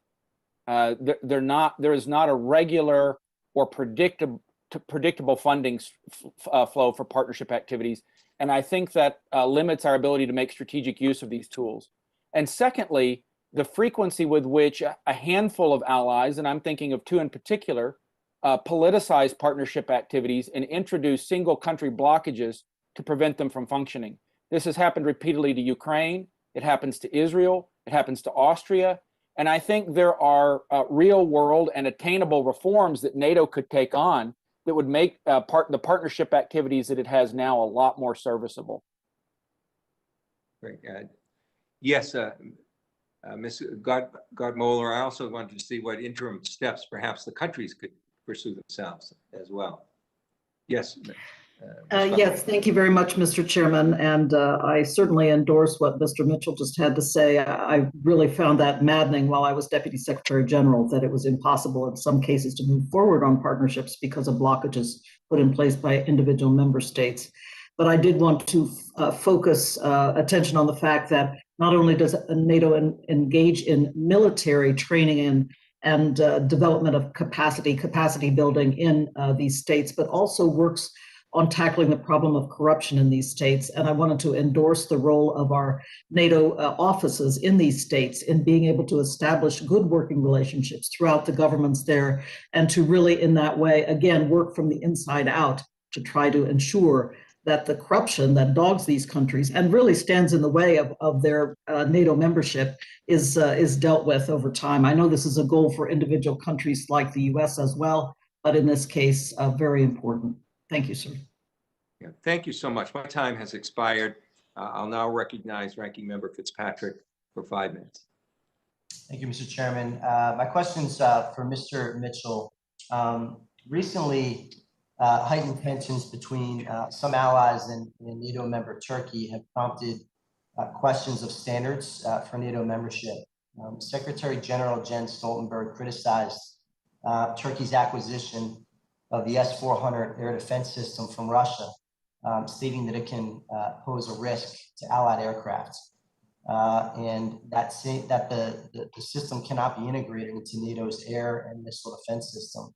There is not a regular or predictable funding flow for partnership activities. And I think that limits our ability to make strategic use of these tools. And secondly, the frequency with which a handful of allies, and I'm thinking of two in particular, politicize partnership activities and introduce single country blockages to prevent them from functioning. This has happened repeatedly to Ukraine. It happens to Israel. It happens to Austria. And I think there are real world and attainable reforms that NATO could take on that would make the partnership activities that it has now a lot more serviceable. Great. Yes, Ms. Gottemoeller, I also wanted to see what interim steps perhaps the countries could pursue themselves as well. Yes. Yes, thank you very much, Mr. Chairman. And I certainly endorse what Mr. Mitchell just had to say. I really found that maddening while I was Deputy Secretary General, that it was impossible in some cases to move forward on partnerships because of blockages put in place by individual member states. But I did want to focus attention on the fact that not only does NATO engage in military training and development of capacity building in these states, but also works on tackling the problem of corruption in these states. And I wanted to endorse the role of our NATO offices in these states in being able to establish good working relationships throughout the governments there, and to really in that way, again, work from the inside out to try to ensure that the corruption that dogs these countries and really stands in the way of their NATO membership is dealt with over time. I know this is a goal for individual countries like the US as well, but in this case, very important. Thank you, sir. Yeah, thank you so much. My time has expired. I'll now recognize Ranking Member Fitzpatrick for 5 minutes. Thank you, Mr. Chairman. My question's for Mr. Mitchell. Recently, heightened tensions between some allies and NATO member Turkey have prompted questions of standards for NATO membership. Secretary General Jens Stoltenberg criticized Turkey's acquisition of the S-400 air defense system from Russia, stating that it can pose a risk to allied aircraft, and that the system cannot be integrated into NATO's air and missile defense system.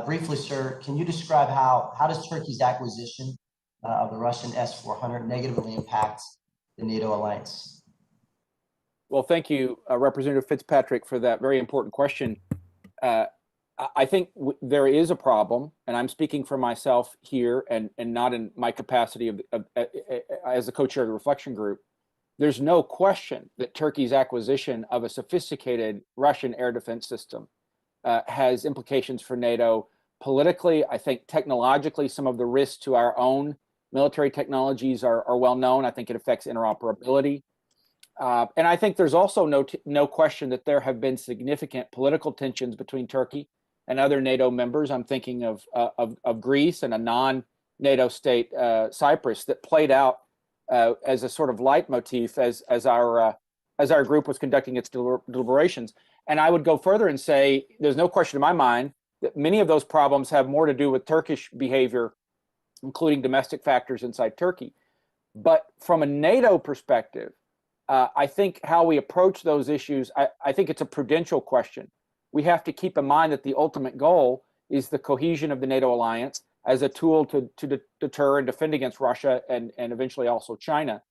Briefly, sir, can you describe how does Turkey's acquisition of the Russian S-400 negatively impact the NATO alliance? Well, thank you, Representative Fitzpatrick, for that very important question. I think there is a problem, and I'm speaking for myself here and not in my capacity as the co-chair of the reflection group. There's no question that Turkey's acquisition of a sophisticated Russian air defense system has implications for NATO politically. I think technologically, some of the risks to our own military technologies are well known. I think it affects interoperability. And I think there's also no question that there have been significant political tensions between Turkey and other NATO members. I'm thinking of Greece and a non-NATO state, Cyprus, that played out as a sort of leitmotif as our group was conducting its deliberations. And I would go further and say there's no question in my mind that many of those problems have more to do with Turkish behavior, including domestic factors inside Turkey. But from a NATO perspective, I think how we approach those issues, I think it's a prudential question. We have to keep in mind that the ultimate goal is the cohesion of the NATO alliance as a tool to deter and defend against Russia and eventually also China.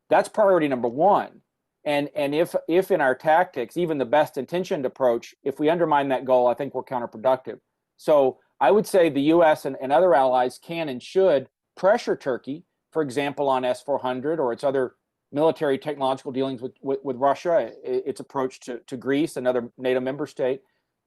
That's priority number one. And if in our tactics, even the best intentioned approach, if we undermine that goal, I think we're counterproductive. So I would say the US and other allies can and should pressure Turkey, for example, on S-400 or its other military technological dealings with Russia, its approach to Greece, another NATO member state.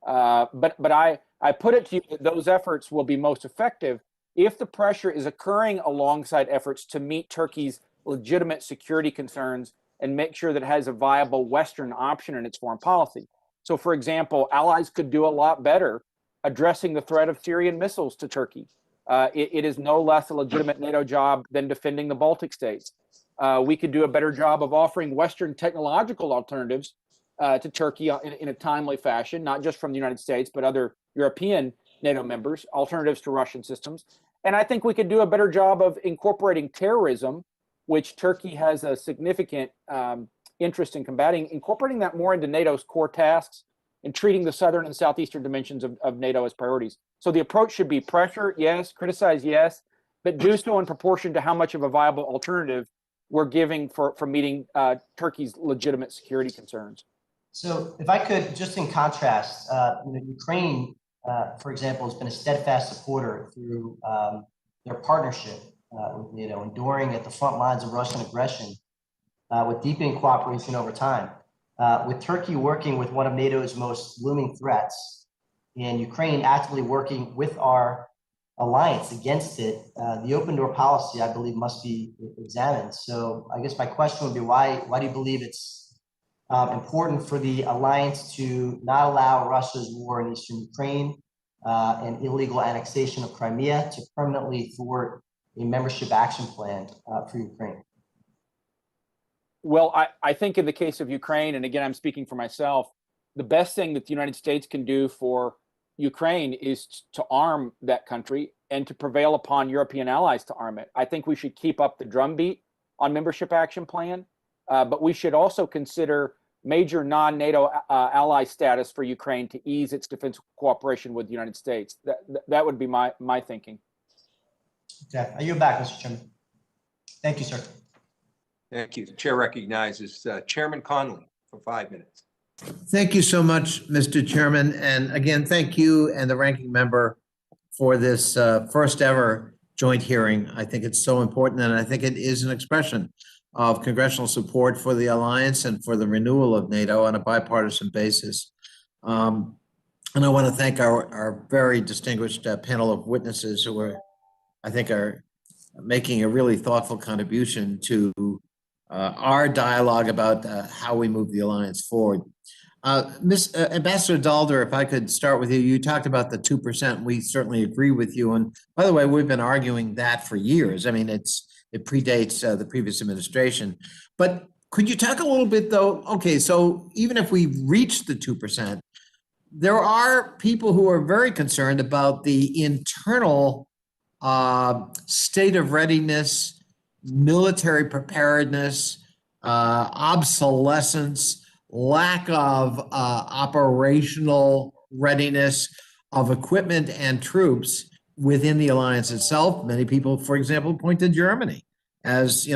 But I put it to you that those efforts will be most effective if the pressure is occurring alongside efforts to meet Turkey's legitimate security concerns and make sure that it has a viable Western option in its foreign policy. So, for example, allies could do a lot better addressing the threat of Syrian missiles to Turkey. It is no less a legitimate NATO job than defending the Baltic states. We could do a better job of offering Western technological alternatives to Turkey in a timely fashion, not just from the United States, but other European NATO members, alternatives to Russian systems. And I think we could do a better job of incorporating terrorism, which Turkey has a significant interest in combating, incorporating that more into NATO's core tasks and treating the southern and southeastern dimensions of NATO as priorities. So the approach should be pressure, yes, criticize, yes, but do so in proportion to how much of a viable alternative we're giving for meeting Turkey's legitimate security concerns. So if I could, just in contrast, Ukraine, for example, has been a steadfast supporter through their partnership with NATO, enduring at the front lines of Russian aggression with deepening cooperation over time. With Turkey working with one of NATO's most looming threats, and Ukraine actively working with our alliance against it, the open door policy, I believe, must be examined. So I guess my question would be, why do you believe it's important for the alliance to not allow Russia's war in eastern Ukraine and illegal annexation of Crimea to permanently thwart a membership action plan for Ukraine? Well, I think in the case of Ukraine, and again, I'm speaking for myself, the best thing that the United States can do for Ukraine is to arm that country and to prevail upon European allies to arm it. I think we should keep up the drumbeat on membership action plan, but we should also consider major non-NATO ally status for Ukraine to ease its defense cooperation with the United States. That would be my thinking. Okay, I yield back, Mr. Chairman. Thank you, sir. Thank you. The chair recognizes Chairman Connolly for 5 minutes. Thank you so much, Mr. Chairman. And again, thank you and the ranking member for this first ever joint hearing. I think it's so important, and I think it is an expression of congressional support for the alliance and for the renewal of NATO on a bipartisan basis. And I want to thank our very distinguished panel of witnesses who I think are making a really thoughtful contribution to our dialogue about how we move the alliance forward. Ambassador Daalder, if I could start with you, you talked about the 2%. We certainly agree with you. And by the way, we've been arguing that for years. I mean, it predates the previous administration. But could you talk a little bit, though? Okay, so even if we reach the 2%, there are people who are very concerned about the internal state of readiness, military preparedness, obsolescence, lack of operational readiness of equipment and troops within the alliance itself. Many people, for example, point to Germany as,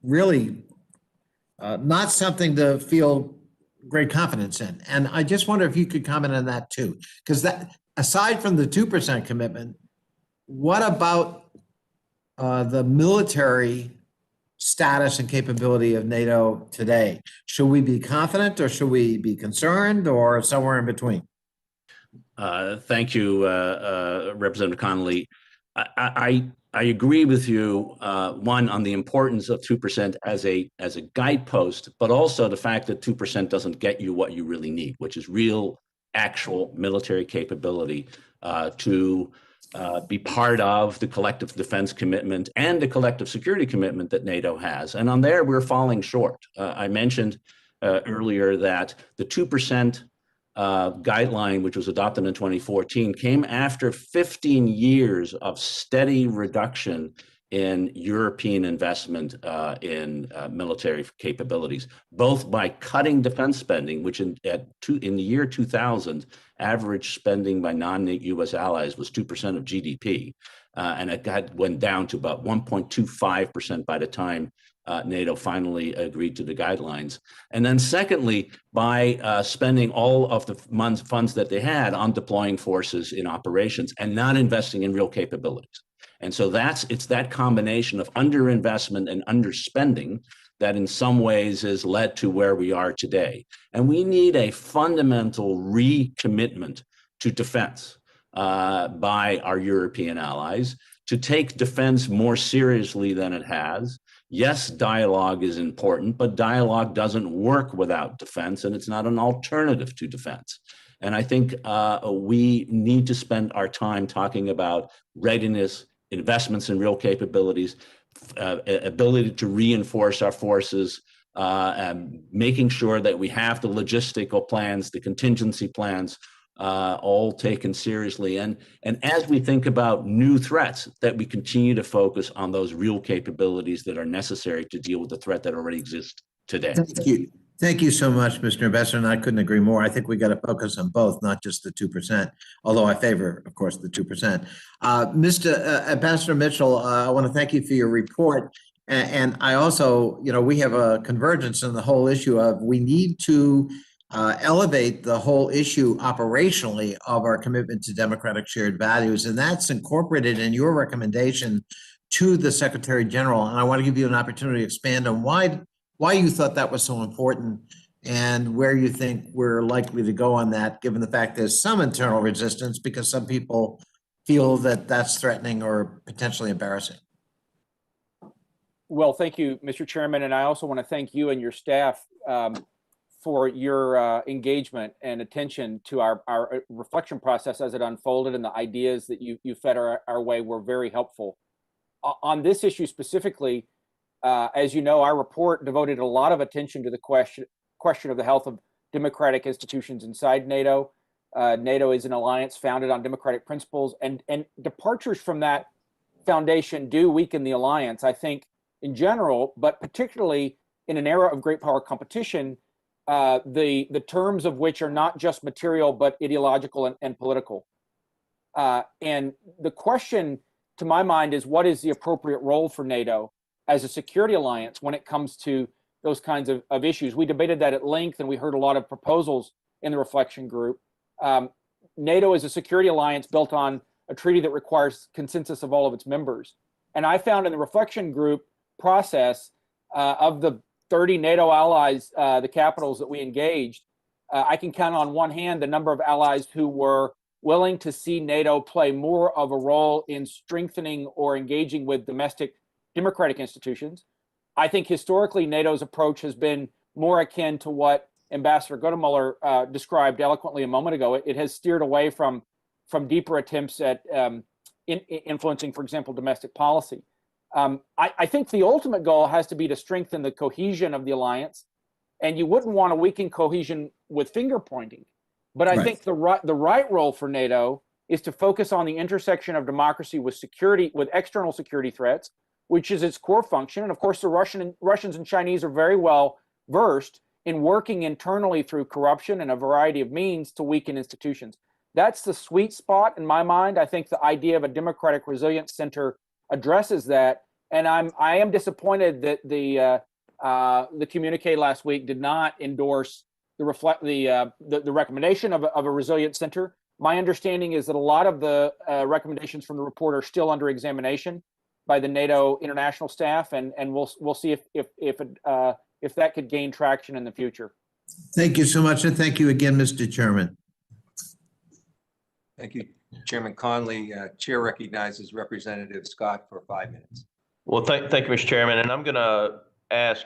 really not something to feel great confidence in. And I just wonder if you could comment on that too, because that, aside from the 2% commitment, what about the military status and capability of NATO today? Should we be confident, or should we be concerned, or somewhere in between? Thank you, Representative Connolly. I agree with you, one, on the importance of 2% as a guidepost, but also the fact that 2% doesn't get you what you really need, which is real, actual military capability to be part of the collective defense commitment and the collective security commitment that NATO has. And on there, we're falling short. I mentioned earlier that the 2% guideline, which was adopted in 2014, came after 15 years of steady reduction in European investment in military capabilities, both by cutting defense spending, which in the year 2000, average spending by non-US allies was 2% of GDP, and it went down to about 1.25% by the time NATO finally agreed to the guidelines. And then secondly, by spending all of the funds that they had on deploying forces in operations and not investing in real capabilities. And so it's that combination of underinvestment and underspending that in some ways has led to where we are today. And we need a fundamental recommitment to defense by our European allies, to take defense more seriously than it has. Yes, dialogue is important, but dialogue doesn't work without defense, and it's not an alternative to defense. And I think we need to spend our time talking about readiness, investments in real capabilities, ability to reinforce our forces, and making sure that we have the logistical plans, the contingency plans, all taken seriously. And as we think about new threats, that we continue to focus on those real capabilities that are necessary to deal with the threat that already exists today. Thank you. Thank you so much, Mr. Ambassador, and I couldn't agree more. I think we got to focus on both, not just the 2%, although I favor, of course, the 2%. Mr. Ambassador Mitchell, I want to thank you for your report. And I also, we have a convergence in the whole issue of we need to elevate the whole issue operationally of our commitment to democratic shared values. And that's incorporated in your recommendation to the Secretary General. And I want to give you an opportunity to expand on why you thought that was so important and where you think we're likely to go on that, given the fact there's some internal resistance because some people feel that that's threatening or potentially embarrassing. Well, thank you, Mr. Chairman. And I also want to thank you and your staff for your engagement and attention to our reflection process as it unfolded, and the ideas that you fed our way were very helpful. On this issue specifically, as you know, our report devoted a lot of attention to the question of the health of democratic institutions inside NATO. NATO is an alliance founded on democratic principles, and departures from that foundation do weaken the alliance, I think, in general, but particularly in an era of great power competition, the terms of which are not just material, but ideological and political. And the question, to my mind, is what is the appropriate role for NATO as a security alliance when it comes to those kinds of issues? We debated that at length, and we heard a lot of proposals in the reflection group. NATO is a security alliance built on a treaty that requires consensus of all of its members. And I found in the reflection group process of the 30 NATO allies, the capitals that we engaged, I can count on one hand the number of allies who were willing to see NATO play more of a role in strengthening or engaging with domestic democratic institutions. I think historically NATO's approach has been more akin to what Ambassador Gottemoeller described eloquently a moment ago. It has steered away from deeper attempts at influencing, for example, domestic policy. I think the ultimate goal has to be to strengthen the cohesion of the alliance, and you wouldn't want to weaken cohesion with finger pointing. But I think the right role for NATO is to focus on the intersection of democracy with security, with external security threats, which is its core function. And of course, the Russians and Chinese are very well versed in working internally through corruption and a variety of means to weaken institutions. That's the sweet spot in my mind. I think the idea of a democratic resilience center addresses that. And I am disappointed that the communique last week did not endorse the recommendation of a resilience center. My understanding is that a lot of the recommendations from the report are still under examination by the NATO international staff, and we'll see if that could gain traction in the future. Thank you so much, and thank you again, Mr. Chairman. Thank you, Chairman Conley. Chair recognizes Representative Scott for 5 minutes. Well, thank you, Mr. Chairman, and I'm going to ask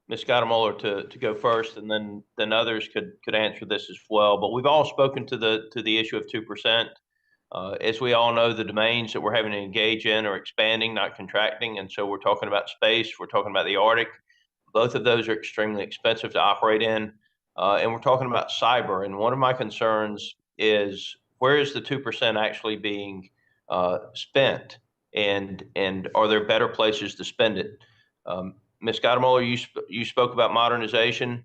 Ms. Gottemoeller to go first, and then others could answer this as well. But we've all spoken to the issue of 2%. As we all know, the domains that we're having to engage in are expanding, not contracting. And so we're talking about space, we're talking about the Arctic. Both of those are extremely expensive to operate in. And we're talking about cyber. And one of my concerns is, where is the 2% actually being spent? And are there better places to spend it? Ms. Gottemoeller, you spoke about modernization.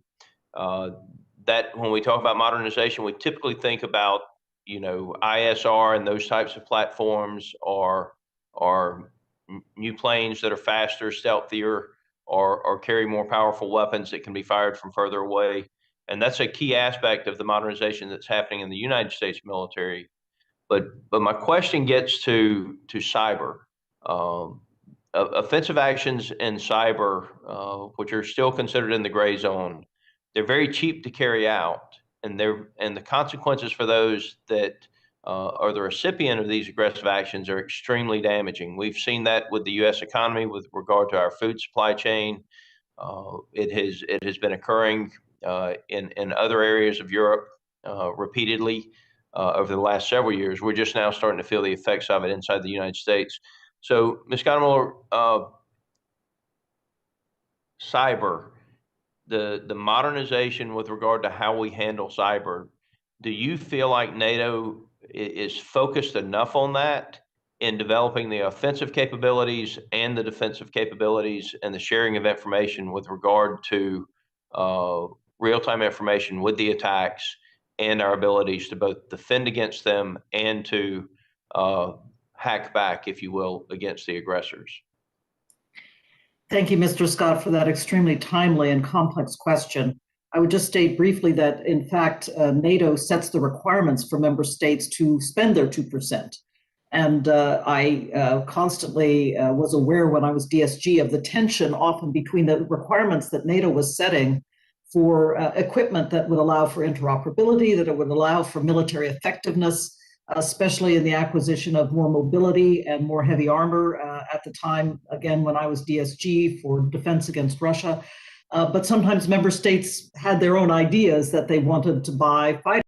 That when we talk about modernization, we typically think about ISR and those types of platforms, are new planes that are faster, stealthier, or carry more powerful weapons that can be fired from further away. And that's a key aspect of the modernization that's happening in the United States military. But my question gets to cyber. offensive actions in cyber, which are still considered in the gray zone, they're very cheap to carry out, and the consequences for those that are the recipient of these aggressive actions are extremely damaging. We've seen that with the U.S. economy with regard to our food supply chain. It has been occurring in other areas of Europe repeatedly over the last several years. We're just now starting to feel the effects of it inside the United States. So, Ms. Gottemoeller, cyber, the modernization with regard to how we handle cyber, do you feel like NATO is focused enough on that in developing the offensive capabilities and the defensive capabilities and the sharing of information with regard to real-time information with the attacks and our abilities to both defend against them and to hack back, if you will, against the aggressors? Thank you, Mr. Scott, for that extremely timely and complex question. I would just state briefly that, in fact, NATO sets the requirements for member states to spend their 2%. And I constantly was aware when I was DSG of the tension often between the requirements that NATO was setting for equipment that would allow for interoperability, that it would allow for military effectiveness, especially in the acquisition of more mobility and more heavy armor at the time, again, when I was DSG for defense against Russia. But sometimes member states had their own ideas that they wanted to buy fighter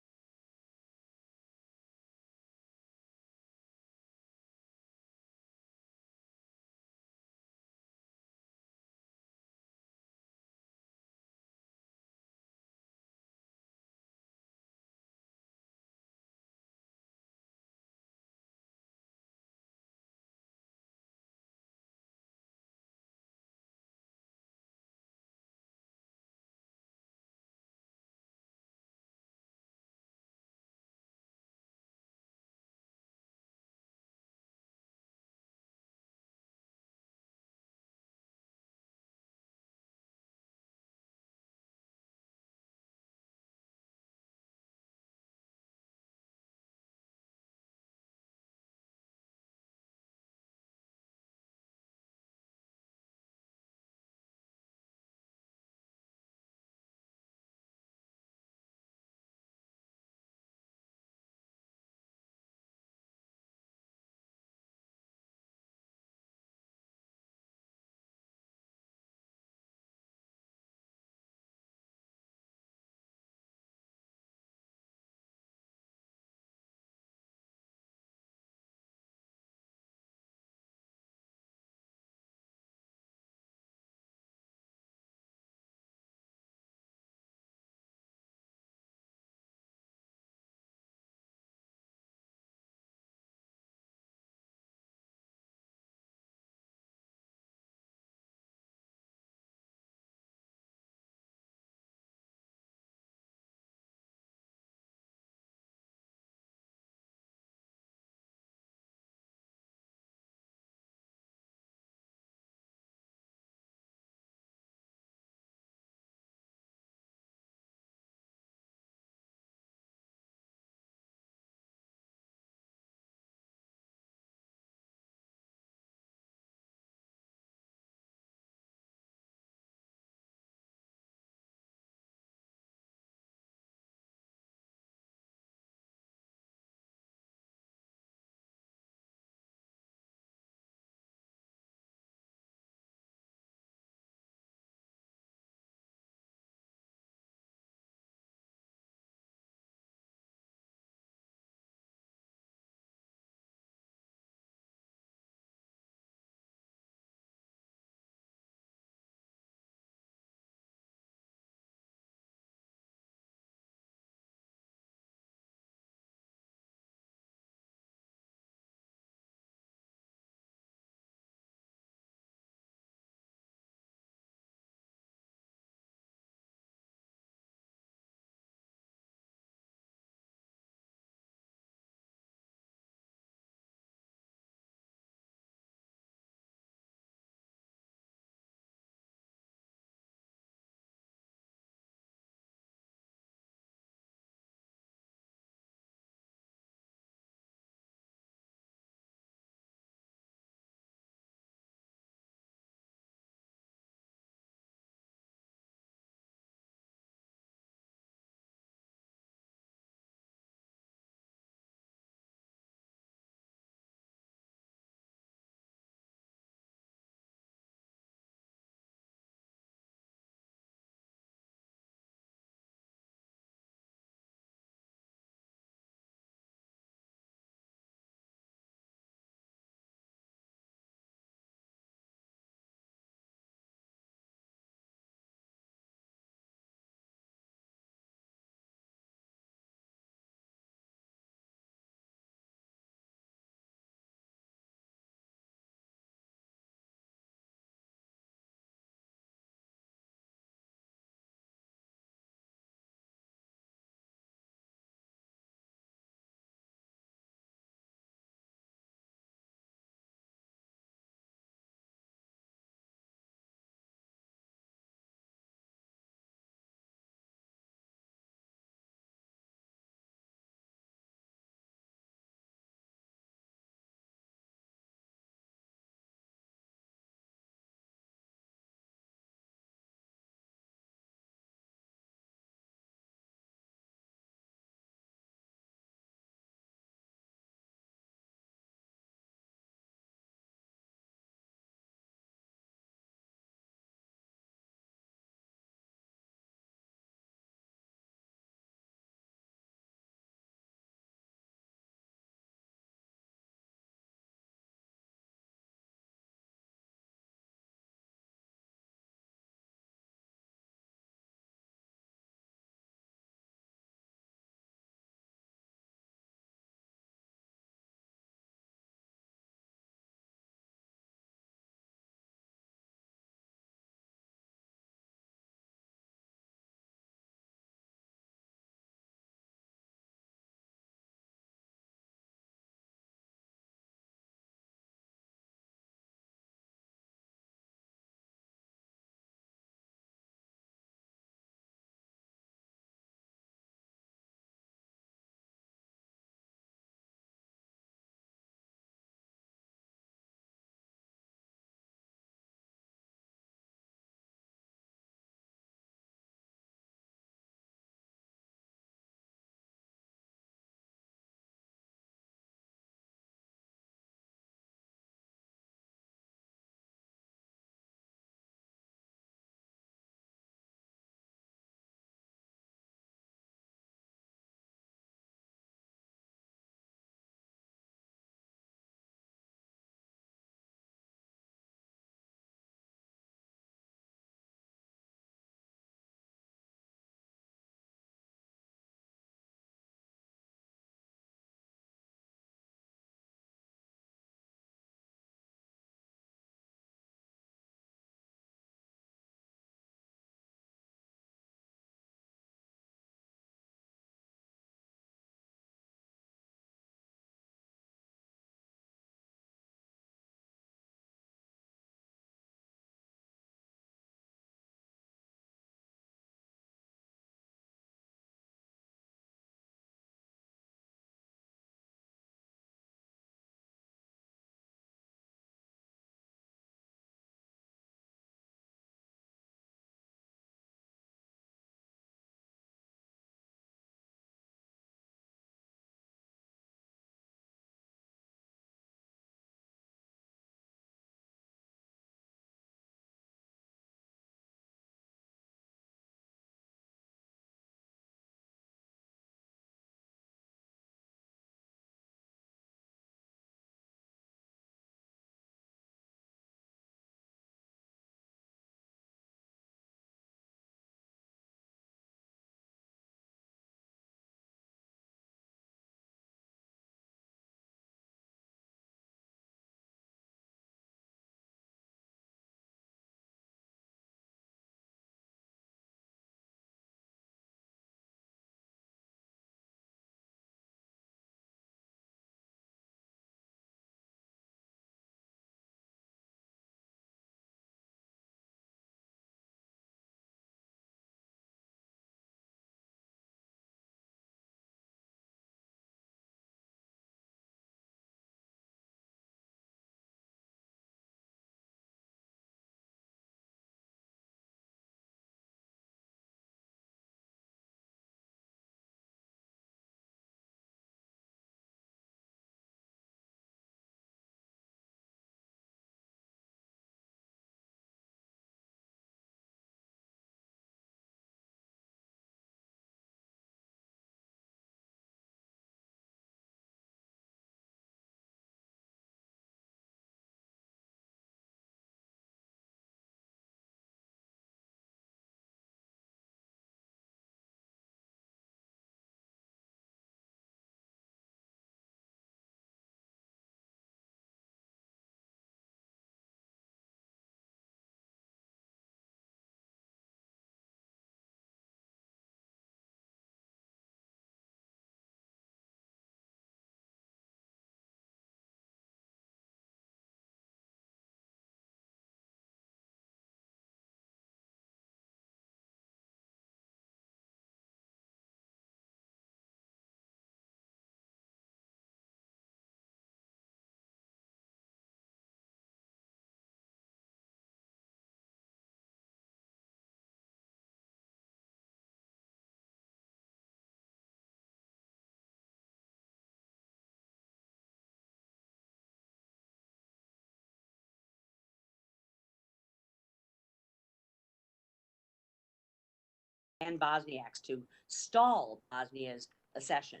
and Bosniaks to stall Bosnia's accession.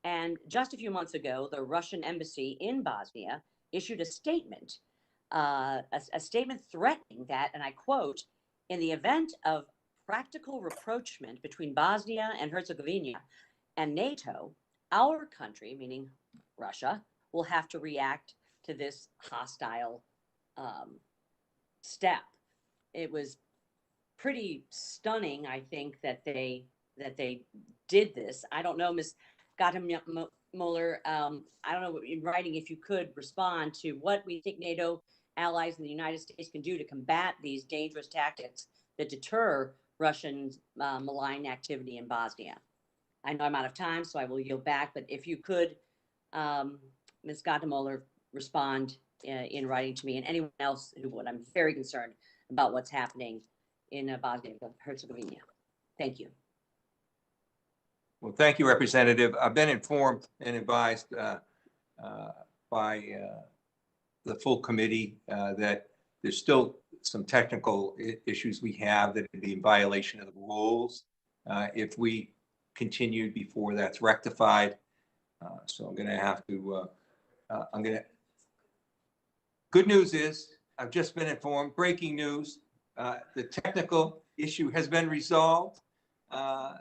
And just a few months ago, the Russian embassy in Bosnia issued a statement threatening that, and I quote, in the event of practical rapprochement between Bosnia and Herzegovina and NATO, our country, meaning Russia, will have to react to this hostile step. It was pretty stunning, I think, that they did this. I don't know, Ms. Gottemoeller, I don't know in writing if you could respond to what we think NATO allies in the United States can do to combat these dangerous tactics that deter Russian malign activity in Bosnia. I know I'm out of time, so I will yield back, but if you could, Ms. Gottemoeller, respond in writing to me and anyone else who would. I'm very concerned about what's happening in Bosnia and Herzegovina. Thank you. Well, thank you, Representative. I've been informed and advised by the full committee that there's still some technical issues we have that would be in violation of the rules if we continue before that's rectified. So I'm going to have to, good news is, I've just been informed, breaking news, the technical issue has been resolved.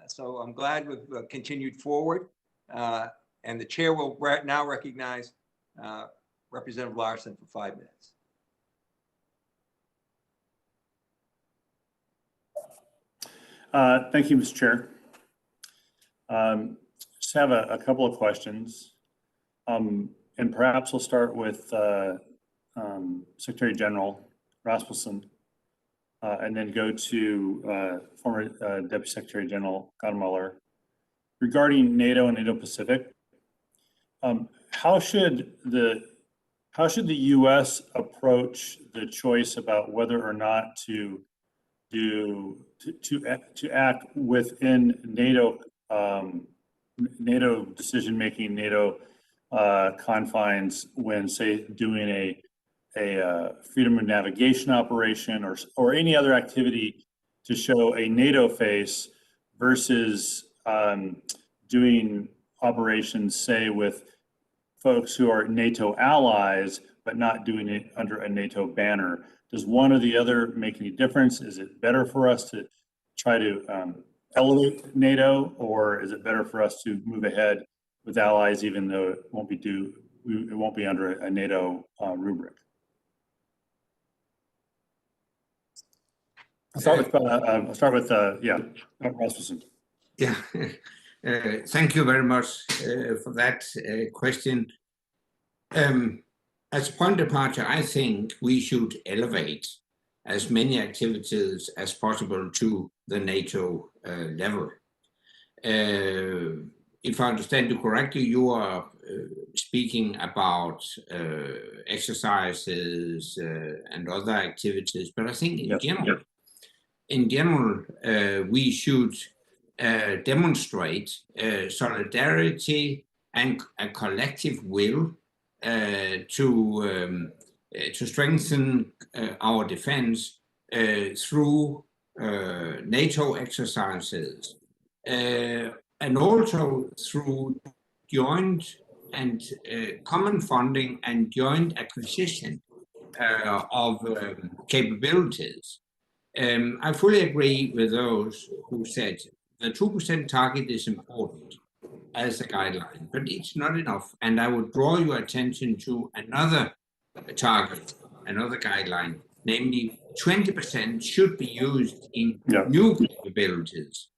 So I'm glad we've continued forward. And the chair will now recognize Representative Larson for 5 minutes. Thank you, Mr. Chair. Just have a couple of questions. And perhaps we'll start with Secretary General Rasmussen and then go to former Deputy Secretary General Gottemoeller. Regarding NATO and Indo-Pacific, how should the U.S. approach the choice about whether or not to act within NATO NATO decision-making, NATO confines when, say, doing a freedom of navigation operation or any other activity to show a NATO face versus doing operations, say, with folks who are NATO allies, but not doing it under a NATO banner? Does one or the other make any difference? Is it better for us to try to elevate NATO, or is it better for us to move ahead with allies, even though it won't be under a NATO rubric? I'll start with Rasmussen. Yeah, thank you very much for that question. As a point of departure, I think we should elevate as many activities as possible to the NATO level. If I understand you correctly, you are speaking about exercises and other activities, but I think in general, we should demonstrate solidarity and a collective will to strengthen our defense through NATO exercises and also through joint and common funding and joint acquisition of capabilities. I fully agree with those who said the 2% target is important as a guideline, but it's not enough. And I would draw your attention to another target, another guideline, namely 20% should be used in new capabilities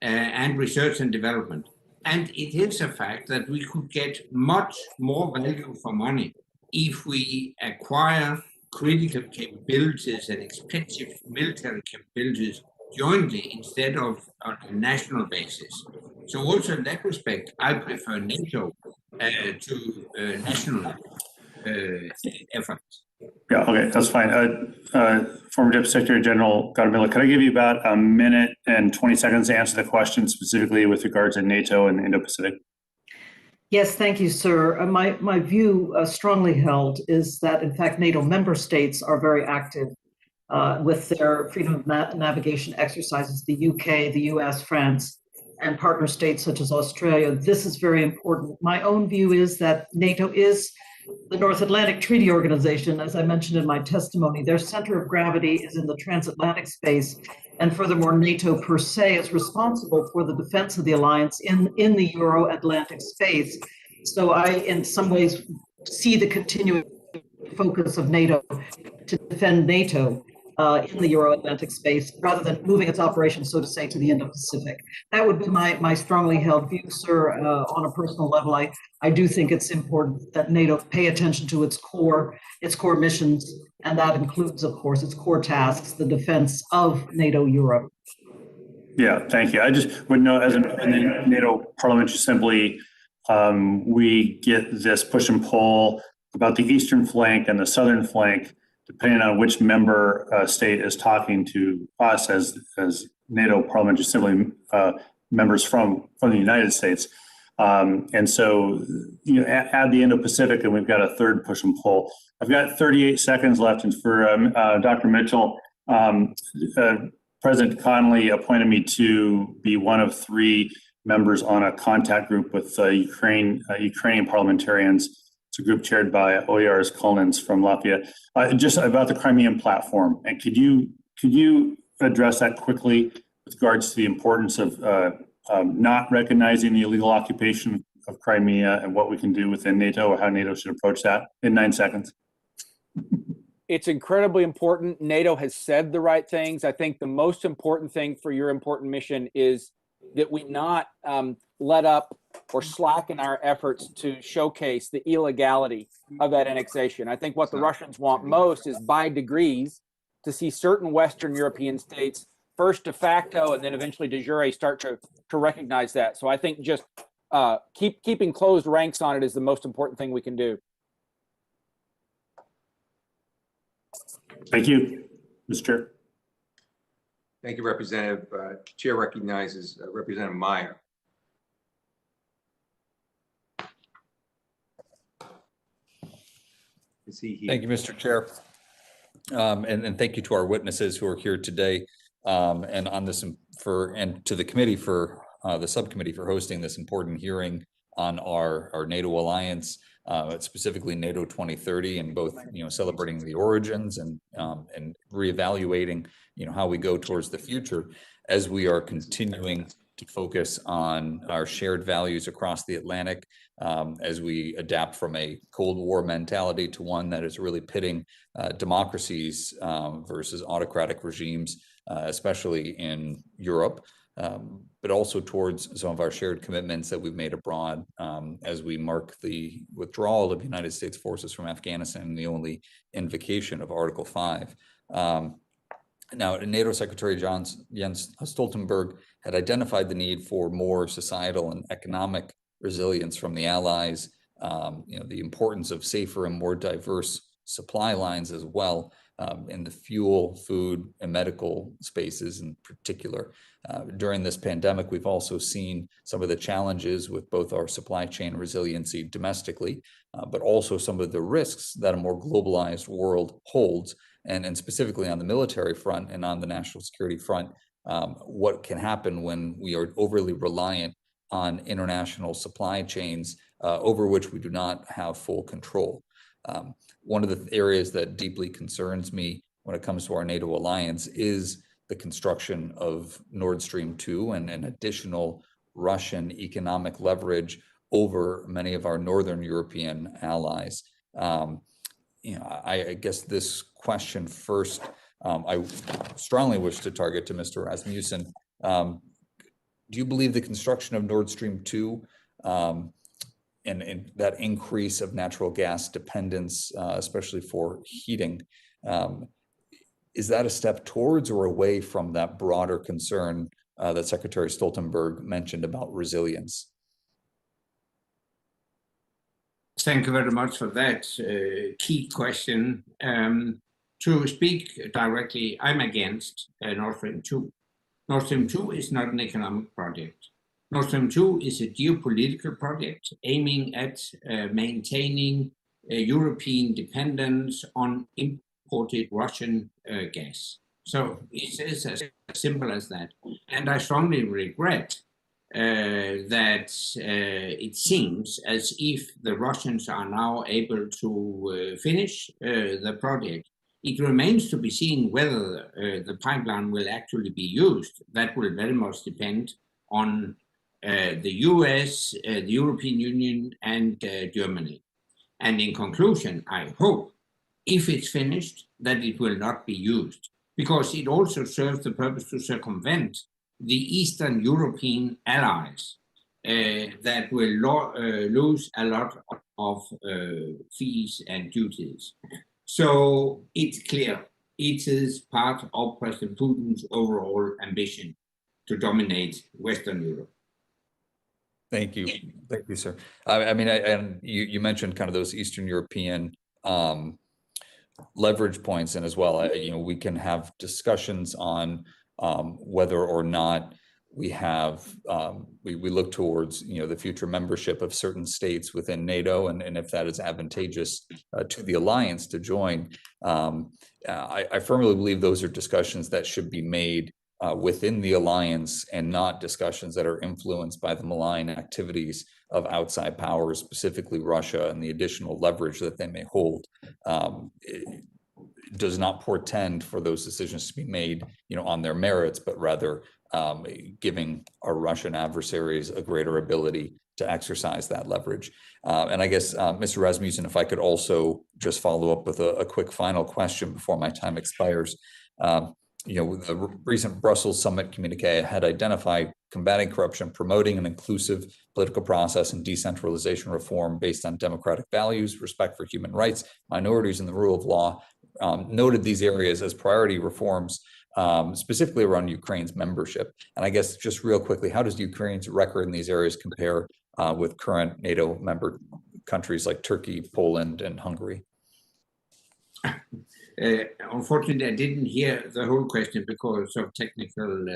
and research and development. And it is a fact that we could get much more value for money if we acquire critical capabilities and expensive military capabilities jointly instead of on a national basis. So also in that respect, I prefer NATO to national efforts. Yeah, okay, that's fine. Former Deputy Secretary General Gottemoeller, could I give you about a minute and 20 seconds to answer the question specifically with regard to NATO and the Indo-Pacific? Yes, thank you, sir. My view, strongly held, is that in fact NATO member states are very active with their freedom of navigation exercises, the UK, the US, France, and partner states such as Australia. This is very important. My own view is that NATO is the North Atlantic Treaty Organization. As I mentioned in my testimony, their center of gravity is in the transatlantic space. And furthermore, NATO per se is responsible for the defense of the alliance in the Euro-Atlantic space. So I, in some ways, see the continuing focus of NATO to defend NATO in the Euro-Atlantic space, rather than moving its operations, so to say, to the Indo-Pacific. That would be my strongly held view, sir. On a personal level, I do think it's important that NATO pay attention to its core missions, and that includes, of course, its core tasks, the defense of NATO Europe. Yeah, thank you. I just would know, as in the NATO Parliamentary Assembly, we get this push and pull about the eastern flank and the southern flank, depending on which member state is talking to us as NATO Parliamentary Assembly members from the United States. And so, you know, add the Indo-Pacific and we've got a third push and pull. I've got 38 seconds left, and for Dr. Mitchell, President Connolly appointed me to be one of 3 members on a contact group with Ukrainian parliamentarians. It's a group chaired by Oyars Kolnins from Latvia, just about the Crimean platform. And could you address that quickly with regards to the importance of not recognizing the illegal occupation of Crimea and what we can do within NATO, or how NATO should approach that in 9 seconds? It's incredibly important. NATO has said the right things. I think the most important thing for your important mission is that we not let up or slacken our efforts to showcase the illegality of that annexation. I think what the Russians want most is, by degrees, to see certain Western European states, first de facto and then eventually de jure, start to recognize that. So I think just keeping closed ranks on it is the most important thing we can do. Thank you, Mr. Chair. Thank you, Representative. Chair recognizes Representative Meyer. Is he here? Thank you, Mr. Chair. And thank you to our witnesses who are here today, and on this and to the committee for the subcommittee for hosting this important hearing on our NATO alliance, specifically NATO 2030, and both, you know, celebrating the origins and reevaluating, you know, how we go towards the future as we are continuing to focus on our shared values across the Atlantic, as we adapt from a Cold War mentality to one that is really pitting democracies versus autocratic regimes, especially in Europe, but also towards some of our shared commitments that we've made abroad, as we mark the withdrawal of United States forces from Afghanistan and the only invocation of Article 5. Now, NATO Secretary Jens Stoltenberg had identified the need for more societal and economic resilience from the allies, you know, the importance of safer and more diverse supply lines as well, in the fuel, food, and medical spaces in particular. During this pandemic, we've also seen some of the challenges with both our supply chain resiliency domestically, but also some of the risks that a more globalized world holds, and specifically on the military front and on the national security front, what can happen when we are overly reliant on international supply chains over which we do not have full control. One of the areas that deeply concerns me when it comes to our NATO alliance is the construction of Nord Stream 2 and an additional Russian economic leverage over many of our Northern European allies. You know, I guess this question first, I strongly wish to target to Mr. Rasmussen. Do you believe the construction of Nord Stream 2 and that increase of natural gas dependence, especially for heating, is that a step towards or away from that broader concern that Secretary Stoltenberg mentioned about resilience? Thank you very much for that key question. To speak directly, I'm against Nord Stream 2. Nord Stream 2 is not an economic project. Nord Stream 2 is a geopolitical project aiming at maintaining European dependence on imported Russian gas. So it is as simple as that. And I strongly regret that it seems as if the Russians are now able to finish the project. It remains to be seen whether the pipeline will actually be used. That will very much depend on the US, the European Union, and Germany. And in conclusion, I hope, if it's finished, that it will not be used, because it also serves the purpose to circumvent the Eastern European allies that will lose a lot of fees and duties. So it's clear, it is part of President Putin's overall ambition to dominate Western Europe. Thank you, sir. I mean, and you mentioned kind of those Eastern European leverage points, and as well, we can have discussions on whether or not we have we look towards the future membership of certain states within NATO, and if that is advantageous to the alliance to join. I firmly believe those are discussions that should be made within the alliance, and not discussions that are influenced by the malign activities of outside powers, specifically Russia, and the additional leverage that they may hold. It does not portend for those decisions to be made, on their merits, but rather giving our Russian adversaries a greater ability to exercise that leverage. And I guess, Mr. Rasmussen, if I could also just follow up with a quick final question before my time expires. The recent Brussels summit communique had identified combating corruption, promoting an inclusive political process, and decentralization reform based on democratic values, respect for human rights, minorities, and the rule of law. Noted these areas as priority reforms, specifically around Ukraine's membership. And I guess just real quickly, how does Ukraine's record in these areas compare with current NATO member countries like Turkey, Poland, and Hungary? Unfortunately, I didn't hear the whole question because of technical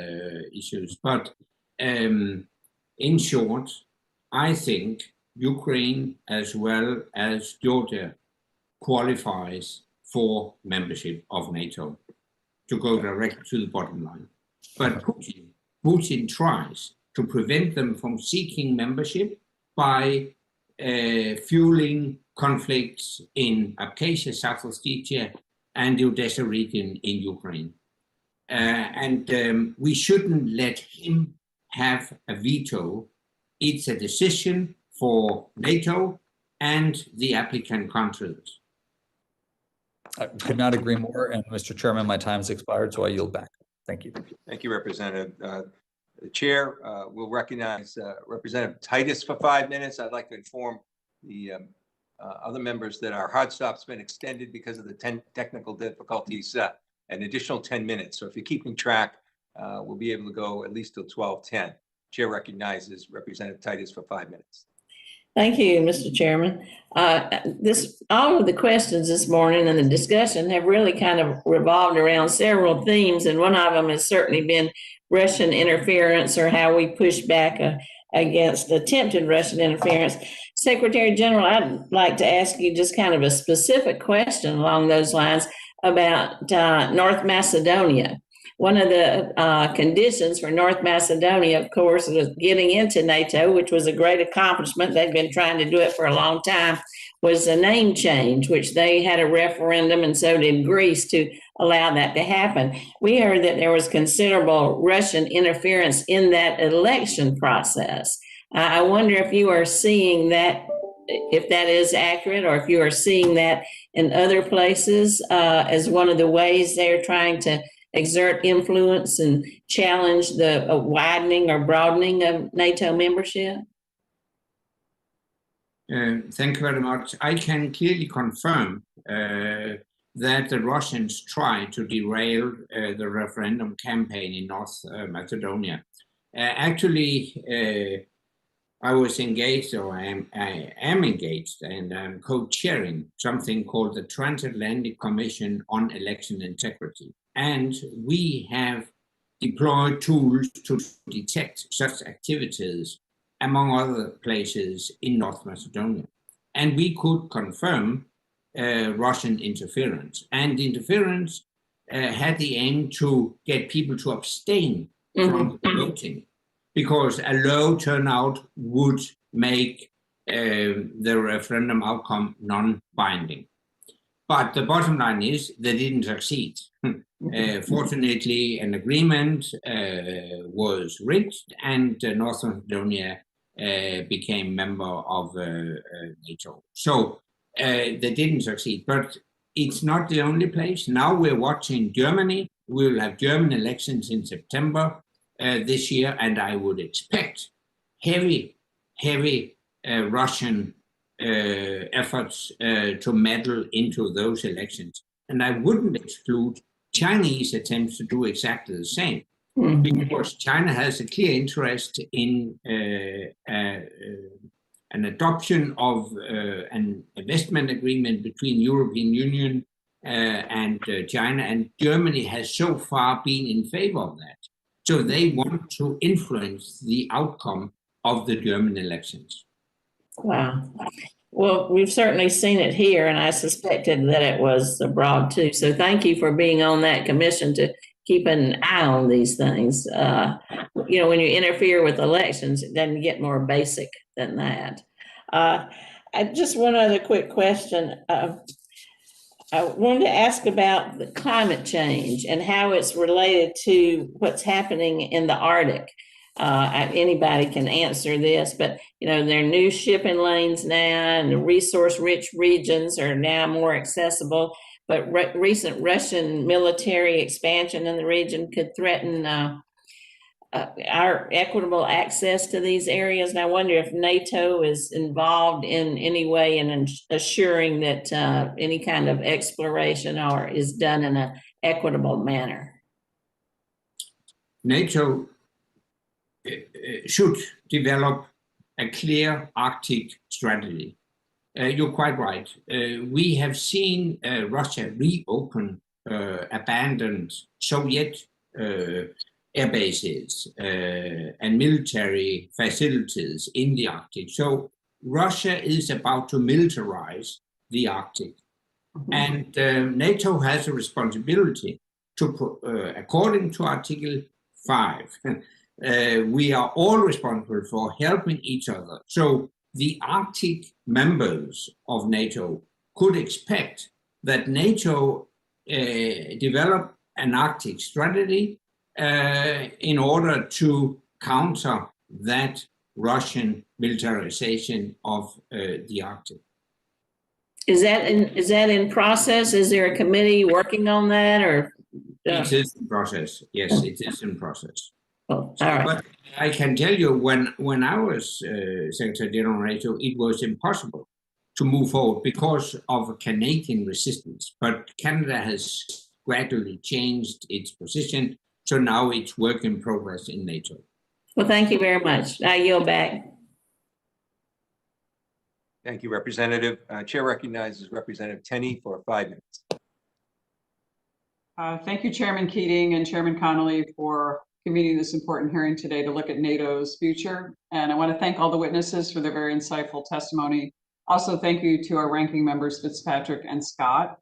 issues. But in short, I think Ukraine, as well as Georgia, qualifies for membership of NATO, to go directly to the bottom line. But Putin tries to prevent them from seeking membership by fueling conflicts in Abkhazia, South Ossetia, and the Odessa region in Ukraine. And we shouldn't let him have a veto. It's a decision for NATO and the applicant countries. I could not agree more. And Mr. Chairman, my time has expired, so I yield back. Thank you. Thank you, Representative. The chair will recognize Representative Titus for 5 minutes. I'd like to inform the other members that our hard stop's been extended because of the technical difficulties, an additional 10 minutes. So if you're keeping track, we'll be able to go at least till 12:10. Chair recognizes Representative Titus for 5 minutes. Thank you, Mr. Chairman. All of the questions this morning and the discussion have really kind of revolved around several themes, and one of them has certainly been Russian interference, or how we push back against attempted Russian interference. Secretary General, I'd like to ask you just kind of a specific question along those lines about North Macedonia. One of the conditions for North Macedonia, of course, was getting into NATO, which was a great accomplishment. They've been trying to do it for a long time, was a name change, which they had a referendum, and so did Greece, to allow that to happen. We heard that there was considerable Russian interference in that election process. I wonder if you are seeing that, if that is accurate, or if you are seeing that in other places as one of the ways they're trying to exert influence and challenge the widening or broadening of NATO membership? Thank you very much. I can clearly confirm that the Russians tried to derail the referendum campaign in North Macedonia. Actually, I was engaged, or I am engaged, and I'm co-chairing something called the Transatlantic Commission on Election Integrity. And we have deployed tools to detect such activities, among other places, in North Macedonia. And we could confirm Russian interference. And interference had the aim to get people to abstain from voting, because a low turnout would make the referendum outcome non-binding. But the bottom line is they didn't succeed. Fortunately, an agreement was reached, and North Macedonia became member of NATO. So they didn't succeed, but it's not the only place. Now we're watching Germany. We will have German elections in September this year, and I would expect heavy Russian efforts to meddle into those elections. And I wouldn't exclude Chinese attempts to do exactly the same, because China has a clear interest in an adoption of an investment agreement between European Union and China, and Germany has so far been in favor of that. So they want to influence the outcome of the German elections. Wow. Well, we've certainly seen it here, and I suspected that it was abroad too. So thank you for being on that commission to keep an eye on these things. You know, when you interfere with elections, it doesn't get more basic than that. Just one other quick question. I wanted to ask about the climate change and how it's related to what's happening in the Arctic. Anybody can answer this, but you know, there are new shipping lanes now, and the resource-rich regions are now more accessible. But recent Russian military expansion in the region could threaten our equitable access to these areas. And I wonder if NATO is involved in any way in assuring that any kind of exploration is done in an equitable manner. NATO should develop a clear Arctic strategy. You're quite right. We have seen Russia reopen abandoned Soviet air bases and military facilities in the Arctic. So Russia is about to militarize the Arctic. And NATO has a responsibility to, according to Article 5, we are all responsible for helping each other. So the Arctic members of NATO could expect that NATO develop an Arctic strategy in order to counter that Russian militarization of the Arctic. Is that in process? Is there a committee working on that, or? It is in process. Yes, it is in process. Oh, all right. But I can tell you, when I was Secretary General of NATO, it was impossible to move forward because of Canadian resistance. But Canada has gradually changed its position, so now it's work in progress in NATO. Well, thank you very much. I yield back. Thank you, Representative. Chair recognizes Representative Tenney for 5 minutes. Thank you, Chairman Keating and Chairman Connolly, for convening this important hearing today to look at NATO's future. And I want to thank all the witnesses for their very insightful testimony. Also, thank you to our ranking members, Fitzpatrick and Scott.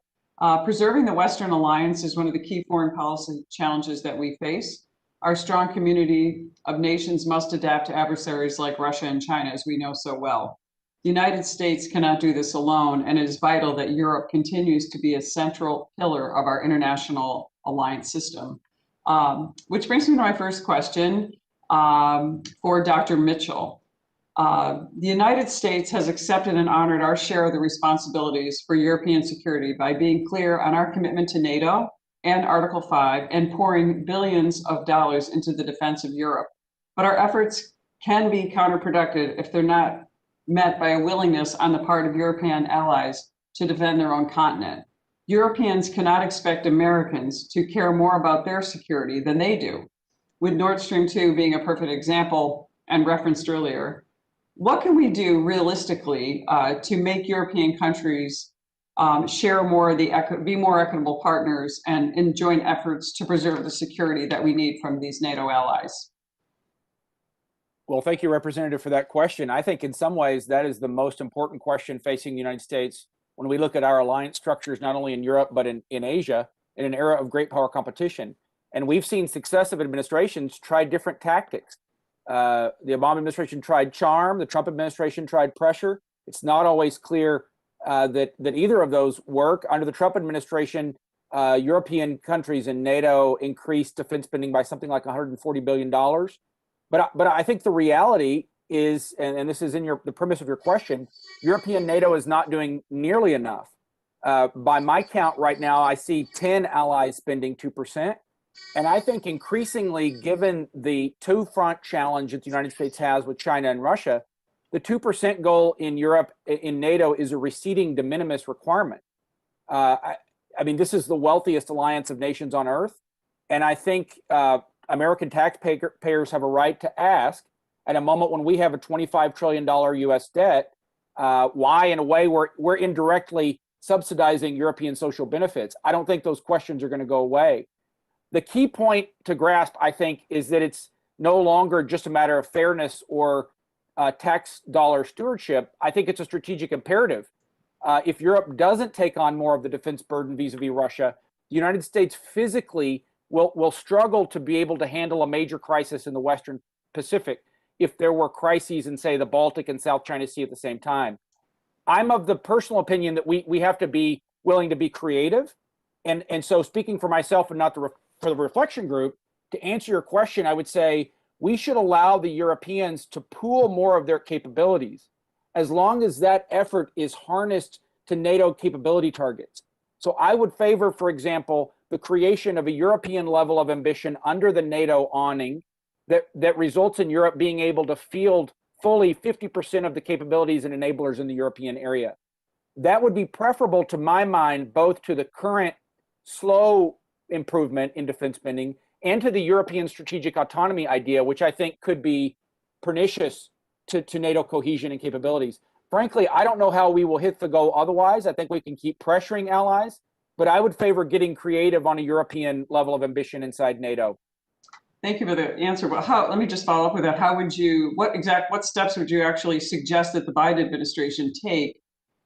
Preserving the Western Alliance is one of the key foreign policy challenges that we face. Our strong community of nations must adapt to adversaries like Russia and China, as we know so well. The United States cannot do this alone, and it is vital that Europe continues to be a central pillar of our international alliance system. Which brings me to my first question for Dr. Mitchell. The United States has accepted and honored our share of the responsibilities for European security by being clear on our commitment to NATO and Article 5 and pouring billions of dollars into the defense of Europe. But our efforts can be counterproductive if they're not met by a willingness on the part of European allies to defend their own continent. Europeans cannot expect Americans to care more about their security than they do. With Nord Stream 2 being a perfect example and referenced earlier, what can we do realistically to make European countries share more of be more equitable partners and in joint efforts to preserve the security that we need from these NATO allies? Well, thank you, Representative, for that question. I think in some ways that is the most important question facing the United States when we look at our alliance structures, not only in Europe, but in Asia, in an era of great power competition. And we've seen successive administrations try different tactics. The Obama administration tried charm, the Trump administration tried pressure. It's not always clear that either of those work. Under the Trump administration, European countries and NATO increased defense spending by something like $140 billion. But I think the reality is, and this is in the premise of your question, European NATO is not doing nearly enough. By my count right now, I see 10 allies spending 2%. And I think increasingly, given the two-front challenge that the United States has with China and Russia, the 2% goal in Europe, in NATO, is a receding de minimis requirement. I mean, this is the wealthiest alliance of nations on earth. And I think American taxpayers have a right to ask, at a moment when we have a $25 trillion US debt, why, in a way, we're indirectly subsidizing European social benefits. I don't think those questions are going to go away. The key point to grasp, I think, is that it's no longer just a matter of fairness or tax dollar stewardship. I think it's a strategic imperative. If Europe doesn't take on more of the defense burden vis-a-vis Russia, the United States physically will struggle to be able to handle a major crisis in the Western Pacific if there were crises in, say, the Baltic and South China Sea at the same time. I'm of the personal opinion that we have to be willing to be creative. And so, speaking for myself and not for the reflection group, to answer your question, I would say we should allow the Europeans to pool more of their capabilities, as long as that effort is harnessed to NATO capability targets. So I would favor, for example, the creation of a European level of ambition under the NATO awning that results in Europe being able to field fully 50% of the capabilities and enablers in the European area. That would be preferable, to my mind, both to the current slow improvement in defense spending and to the European strategic autonomy idea, which I think could be pernicious to NATO cohesion and capabilities. Frankly, I don't know how we will hit the goal otherwise. I think we can keep pressuring allies, but I would favor getting creative on a European level of ambition inside NATO. Thank you for the answer. Well, let me just follow up with that. How would you, what steps would you actually suggest that the Biden administration take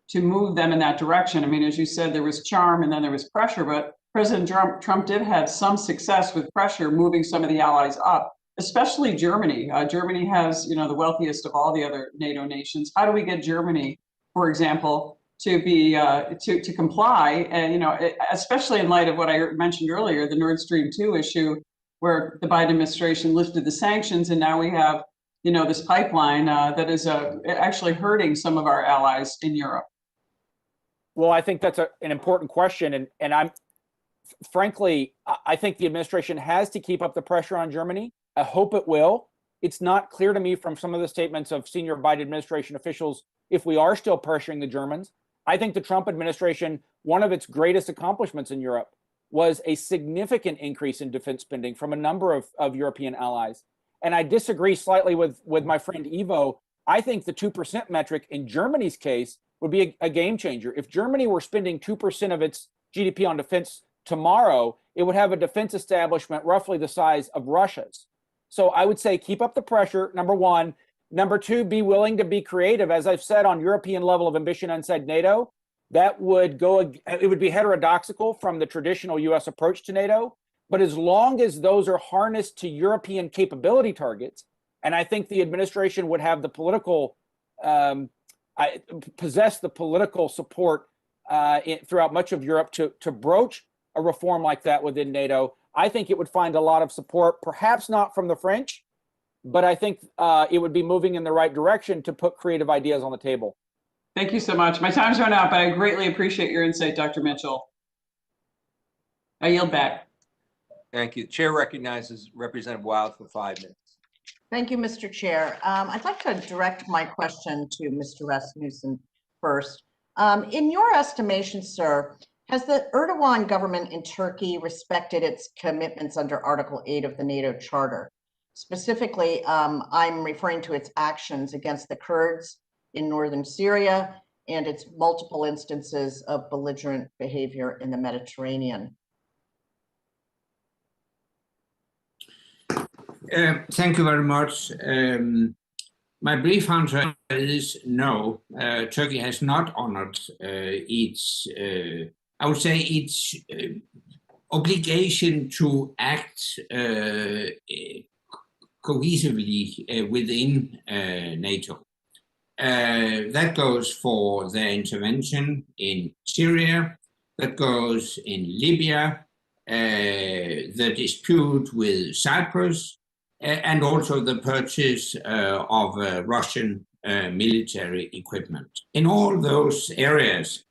to move them in that direction? I mean, as you said, there was charm and then there was pressure, but President Trump did have some success with pressure, moving some of the allies up, especially Germany. Germany has, the wealthiest of all the other NATO nations. How do we get Germany, for example, to be to comply? And especially in light of what I mentioned earlier, the Nord Stream 2 issue, where the Biden administration lifted the sanctions, and now we have, this pipeline that is actually hurting some of our allies in Europe. Well, I think that's an important question, and I'm frankly, I think the administration has to keep up the pressure on Germany. I hope it will. It's not clear to me from some of the statements of senior Biden administration officials if we are still pressuring the Germans. I think the Trump administration, one of its greatest accomplishments in Europe was a significant increase in defense spending from a number of European allies. And I disagree slightly with my friend Ivo. I think the 2% metric in Germany's case would be a game changer. If Germany were spending 2% of its GDP on defense tomorrow, it would have a defense establishment roughly the size of Russia's. So I would say keep up the pressure, number one. Number two, be willing to be creative. As I've said, on European level of ambition inside NATO, it would be heterodoxical from the traditional US approach to NATO. But as long as those are harnessed to European capability targets, and I think the administration would have the political, possess the political support throughout much of Europe to broach a reform like that within NATO, I think it would find a lot of support, perhaps not from the French, but I think it would be moving in the right direction to put creative ideas on the table. Thank you so much. My time's run out, but I greatly appreciate your insight, Dr. Mitchell. I yield back. Thank you. Chair recognizes Representative Wild for 5 minutes. Thank you, Mr. Chair. I'd like to direct my question to Mr. Rasmussen first. In your estimation, sir, has the Erdogan government in Turkey respected its commitments under Article 8 of the NATO Charter? Specifically, I'm referring to its actions against the Kurds in northern Syria and its multiple instances of belligerent behavior in the Mediterranean. Thank you very much. My brief answer is no. Turkey has not honored its, I would say, its obligation to act cohesively within NATO. That goes for their intervention in Syria, that goes in Libya, the dispute with Cyprus, and also the purchase of Russian military equipment. In all those areas,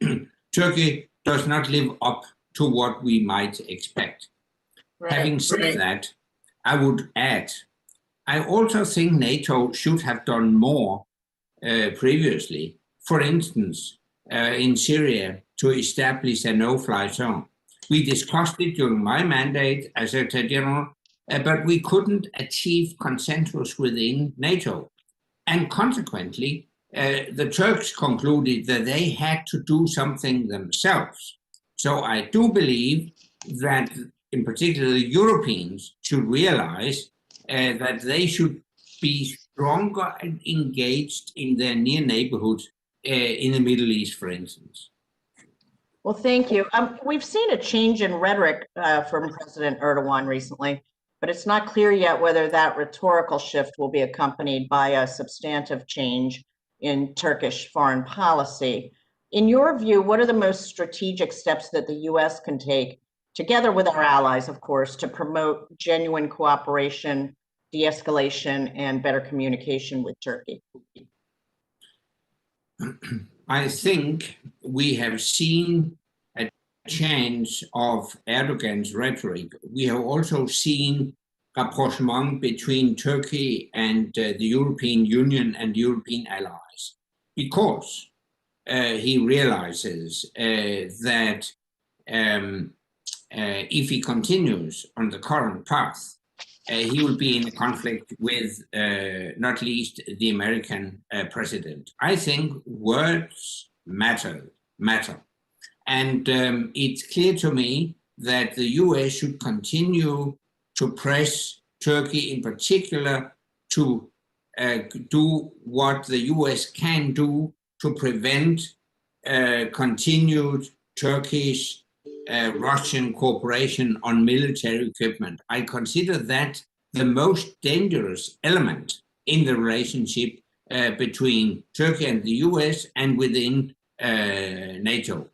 Turkey does not live up to what we might expect. Right. Having said that, I would add, I also think NATO should have done more previously, for instance, in Syria, to establish a no-fly zone. We discussed it during my mandate as Secretary General, but we couldn't achieve consensus within NATO. And consequently, the Turks concluded that they had to do something themselves. So I do believe that, in particular, the Europeans should realize that they should be stronger and engaged in their near neighborhood in the Middle East, for instance. Well, thank you. We've seen a change in rhetoric from President Erdogan recently, but it's not clear yet whether that rhetorical shift will be accompanied by a substantive change in Turkish foreign policy. In your view, what are the most strategic steps that the U.S. can take, together with our allies, of course, to promote genuine cooperation, de-escalation, and better communication with Turkey? I think we have seen a change of Erdogan's rhetoric. We have also seen rapprochement between Turkey and the European Union and European allies, because he realizes that if he continues on the current path, he will be in a conflict with not least the American president. I think words matter. And it's clear to me that the US should continue to press Turkey in particular to do what the US can do to prevent continued Turkish Russian cooperation on military equipment. I consider that the most dangerous element in the relationship between Turkey and the US and within NATO.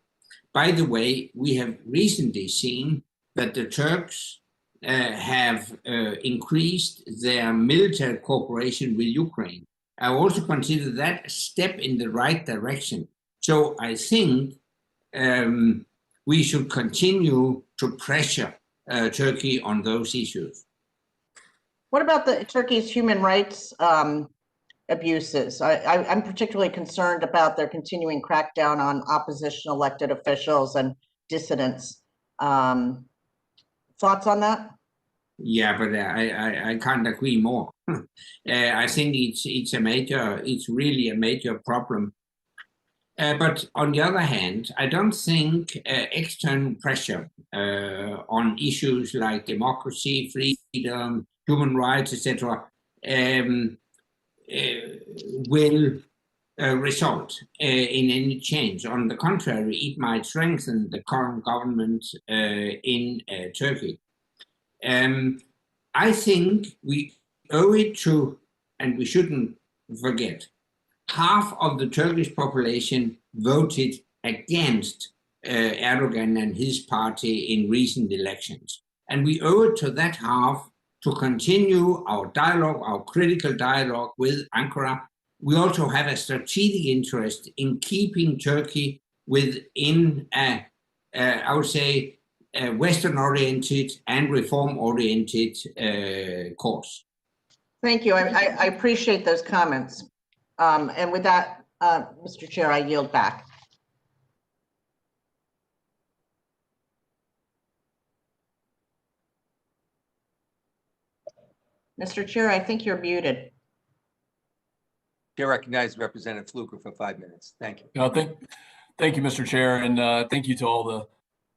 By the way, we have recently seen that the Turks have increased their military cooperation with Ukraine. I also consider that a step in the right direction. So I think we should continue to pressure Turkey on those issues. What about Turkey's human rights abuses? I'm particularly concerned about their continuing crackdown on opposition elected officials and dissidents. Thoughts on that? Yeah, but I can't agree more. I think it's really a major problem. But on the other hand, I don't think external pressure on issues like democracy, freedom, human rights, etc., will result in any change. On the contrary, it might strengthen the current government in Turkey. I think we owe it to, and we shouldn't forget, half of the Turkish population voted against Erdogan and his party in recent elections. And we owe it to that half to continue our dialogue, our critical dialogue with Ankara. We also have a strategic interest in keeping Turkey within I would say, a Western-oriented and reform-oriented course. Thank you. I appreciate those comments. And with that, Mr. Chair, I yield back. Mr. Chair, I think you're muted. Chair recognizes Representative Fluker for 5 minutes. Thank you. Thank you, Mr. Chair, and thank you to all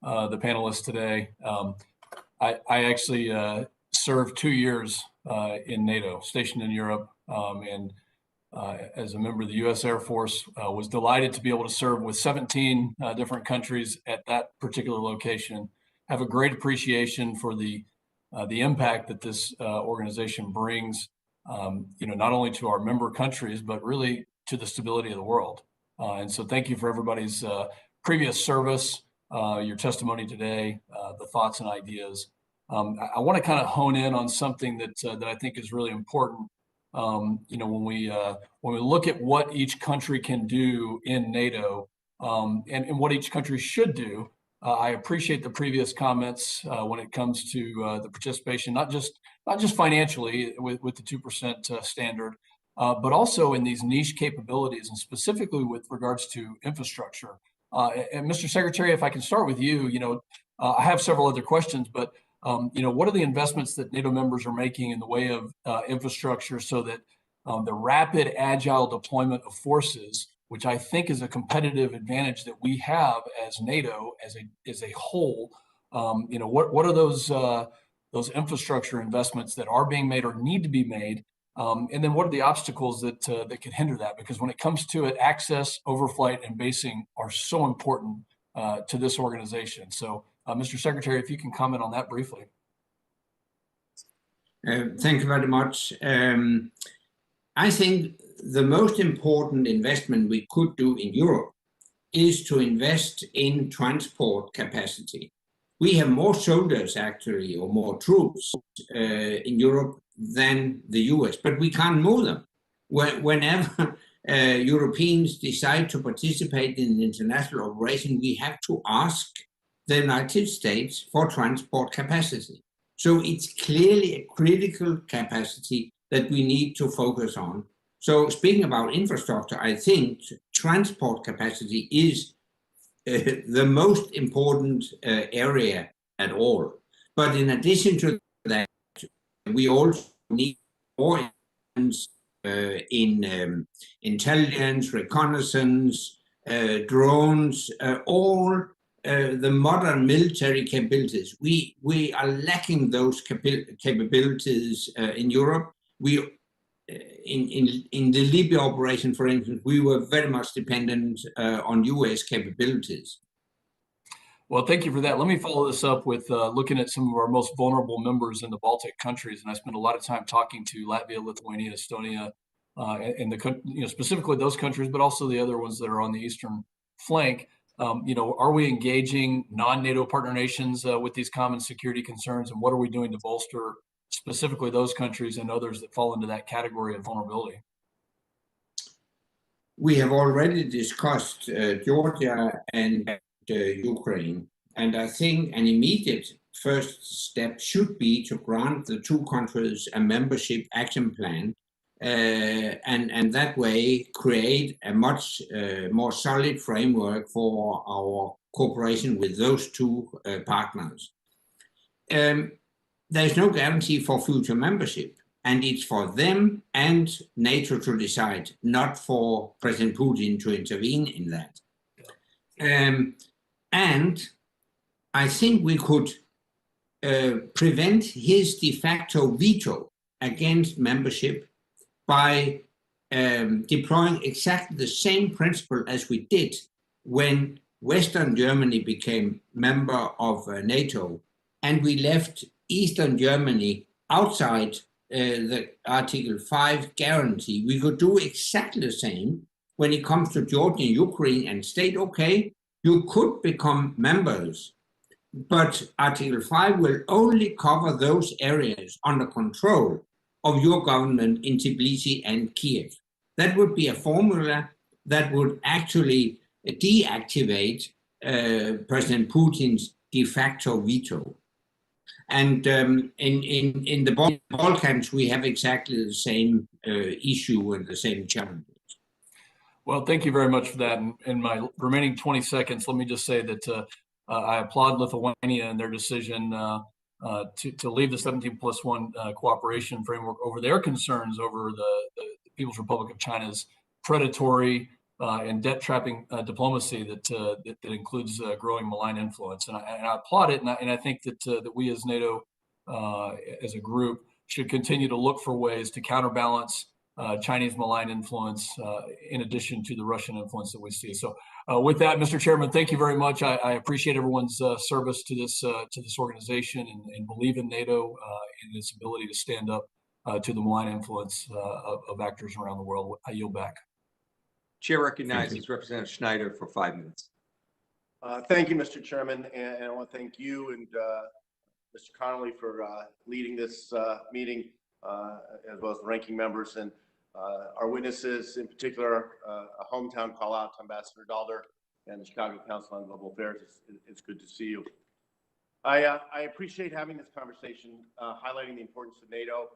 the panelists today. I actually served 2 years in NATO, stationed in Europe, and as a member of the U.S. Air Force, was delighted to be able to serve with 17 different countries at that particular location. Have a great appreciation for the impact that this organization brings, not only to our member countries, but really to the stability of the world. And so thank you for everybody's previous service, your testimony today, the thoughts and ideas. I want to kind of hone in on something that I think is really important. When we look at what each country can do in NATO, and what each country should do, I appreciate the previous comments when it comes to the participation, not just financially with the 2% standard, but also in these niche capabilities, and specifically with regards to infrastructure. And Mr. Secretary, if I can start with you, I have several other questions, but what are the investments that NATO members are making in the way of infrastructure so that the rapid, agile deployment of forces, which I think is a competitive advantage that we have as NATO as a whole, what are those infrastructure investments that are being made or need to be made? And then what are the obstacles that can hinder that? Because when it comes to it, access, overflight, and basing are so important to this organization. So, Mr. Secretary, if you can comment on that briefly. Thank you very much. I think the most important investment we could do in Europe is to invest in transport capacity. We have more soldiers, actually, or more troops in Europe than the US, but we can't move them. Whenever Europeans decide to participate in an international operation, we have to ask the United States for transport capacity. So it's clearly a critical capacity that we need to focus on. So speaking about infrastructure, I think transport capacity is the most important area at all. But in addition to that, we also need more in intelligence, reconnaissance, drones, all the modern military capabilities. We are lacking those capabilities in Europe. In the Libya operation, for instance, we were very much dependent on US capabilities. Well, thank you for that. Let me follow this up with looking at some of our most vulnerable members in the Baltic countries. And I spent a lot of time talking to Latvia, Lithuania, Estonia, and specifically those countries, but also the other ones that are on the eastern flank. Are we engaging non-NATO partner nations with these common security concerns? And what are we doing to bolster specifically those countries and others that fall into that category of vulnerability? We have already discussed Georgia and Ukraine, and I think an immediate first step should be to grant the two countries a membership action plan, and that way create a much more solid framework for our cooperation with those two partners. There's no guarantee for future membership, and it's for them and NATO to decide, not for President Putin to intervene in that. And I think we could prevent his de facto veto against membership by deploying exactly the same principle as we did when Western Germany became member of NATO, and we left Eastern Germany outside the Article 5 guarantee. We could do exactly the same when it comes to Georgia and Ukraine and state, okay, you could become members, but Article 5 will only cover those areas under control of your government in Tbilisi and Kiev. That would be a formula that would actually deactivate President Putin's de facto veto. And in the Balkans, we have exactly the same issue and the same challenges. Well, thank you very much for that. In my remaining 20 seconds, let me just say that I applaud Lithuania and their decision to leave the 17+1 cooperation framework over their concerns over the People's Republic of China's predatory and debt-trapping diplomacy that includes growing malign influence. And I applaud it, and I think that we as NATO, as a group, should continue to look for ways to counterbalance Chinese malign influence, in addition to the Russian influence that we see. So with that, Mr. Chairman, thank you very much. I appreciate everyone's service to this organization and believe in NATO and its ability to stand up to the malign influence of actors around the world. I yield back. Chair recognizes Representative Schneider for 5 minutes. Thank you, Mr. Chairman, and I want to thank you and Mr. Connolly for leading this meeting, as well as the ranking members and our witnesses, in particular, a hometown call out to Ambassador Daalder and the Chicago Council on Global Affairs. It's good to see you. I appreciate having this conversation, highlighting the importance of NATO,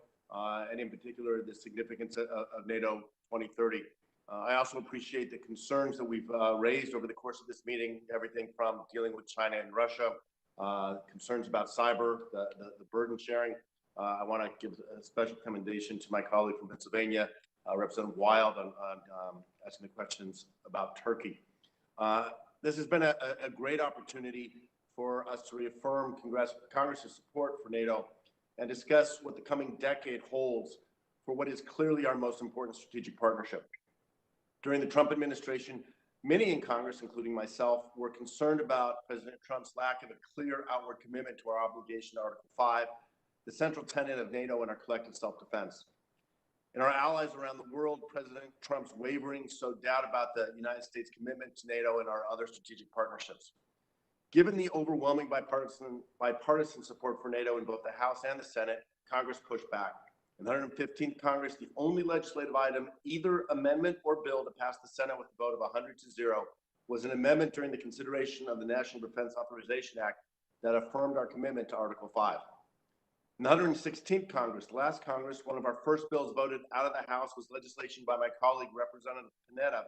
and in particular, the significance of NATO 2030. I also appreciate the concerns that we've raised over the course of this meeting, everything from dealing with China and Russia, concerns about cyber, the burden sharing. I want to give a special commendation to my colleague from Pennsylvania, Representative Wild, on asking the questions about Turkey. This has been a great opportunity for us to reaffirm Congress's support for NATO and discuss what the coming decade holds for what is clearly our most important strategic partnership. During the Trump administration, many in Congress, including myself, were concerned about President Trump's lack of a clear outward commitment to our obligation to Article 5, the central tenet of NATO and our collective self-defense. In our allies around the world, President Trump's wavering sowed doubt about the United States' commitment to NATO and our other strategic partnerships. Given the overwhelming bipartisan support for NATO in both the House and the Senate, Congress pushed back. In the 115th Congress, the only legislative item, either amendment or bill, to pass the Senate with a vote of 100-0 was an amendment during the consideration of the National Defense Authorization Act that affirmed our commitment to Article 5. In the 116th Congress, the last Congress, one of our first bills voted out of the House was legislation by my colleague, Representative Panetta,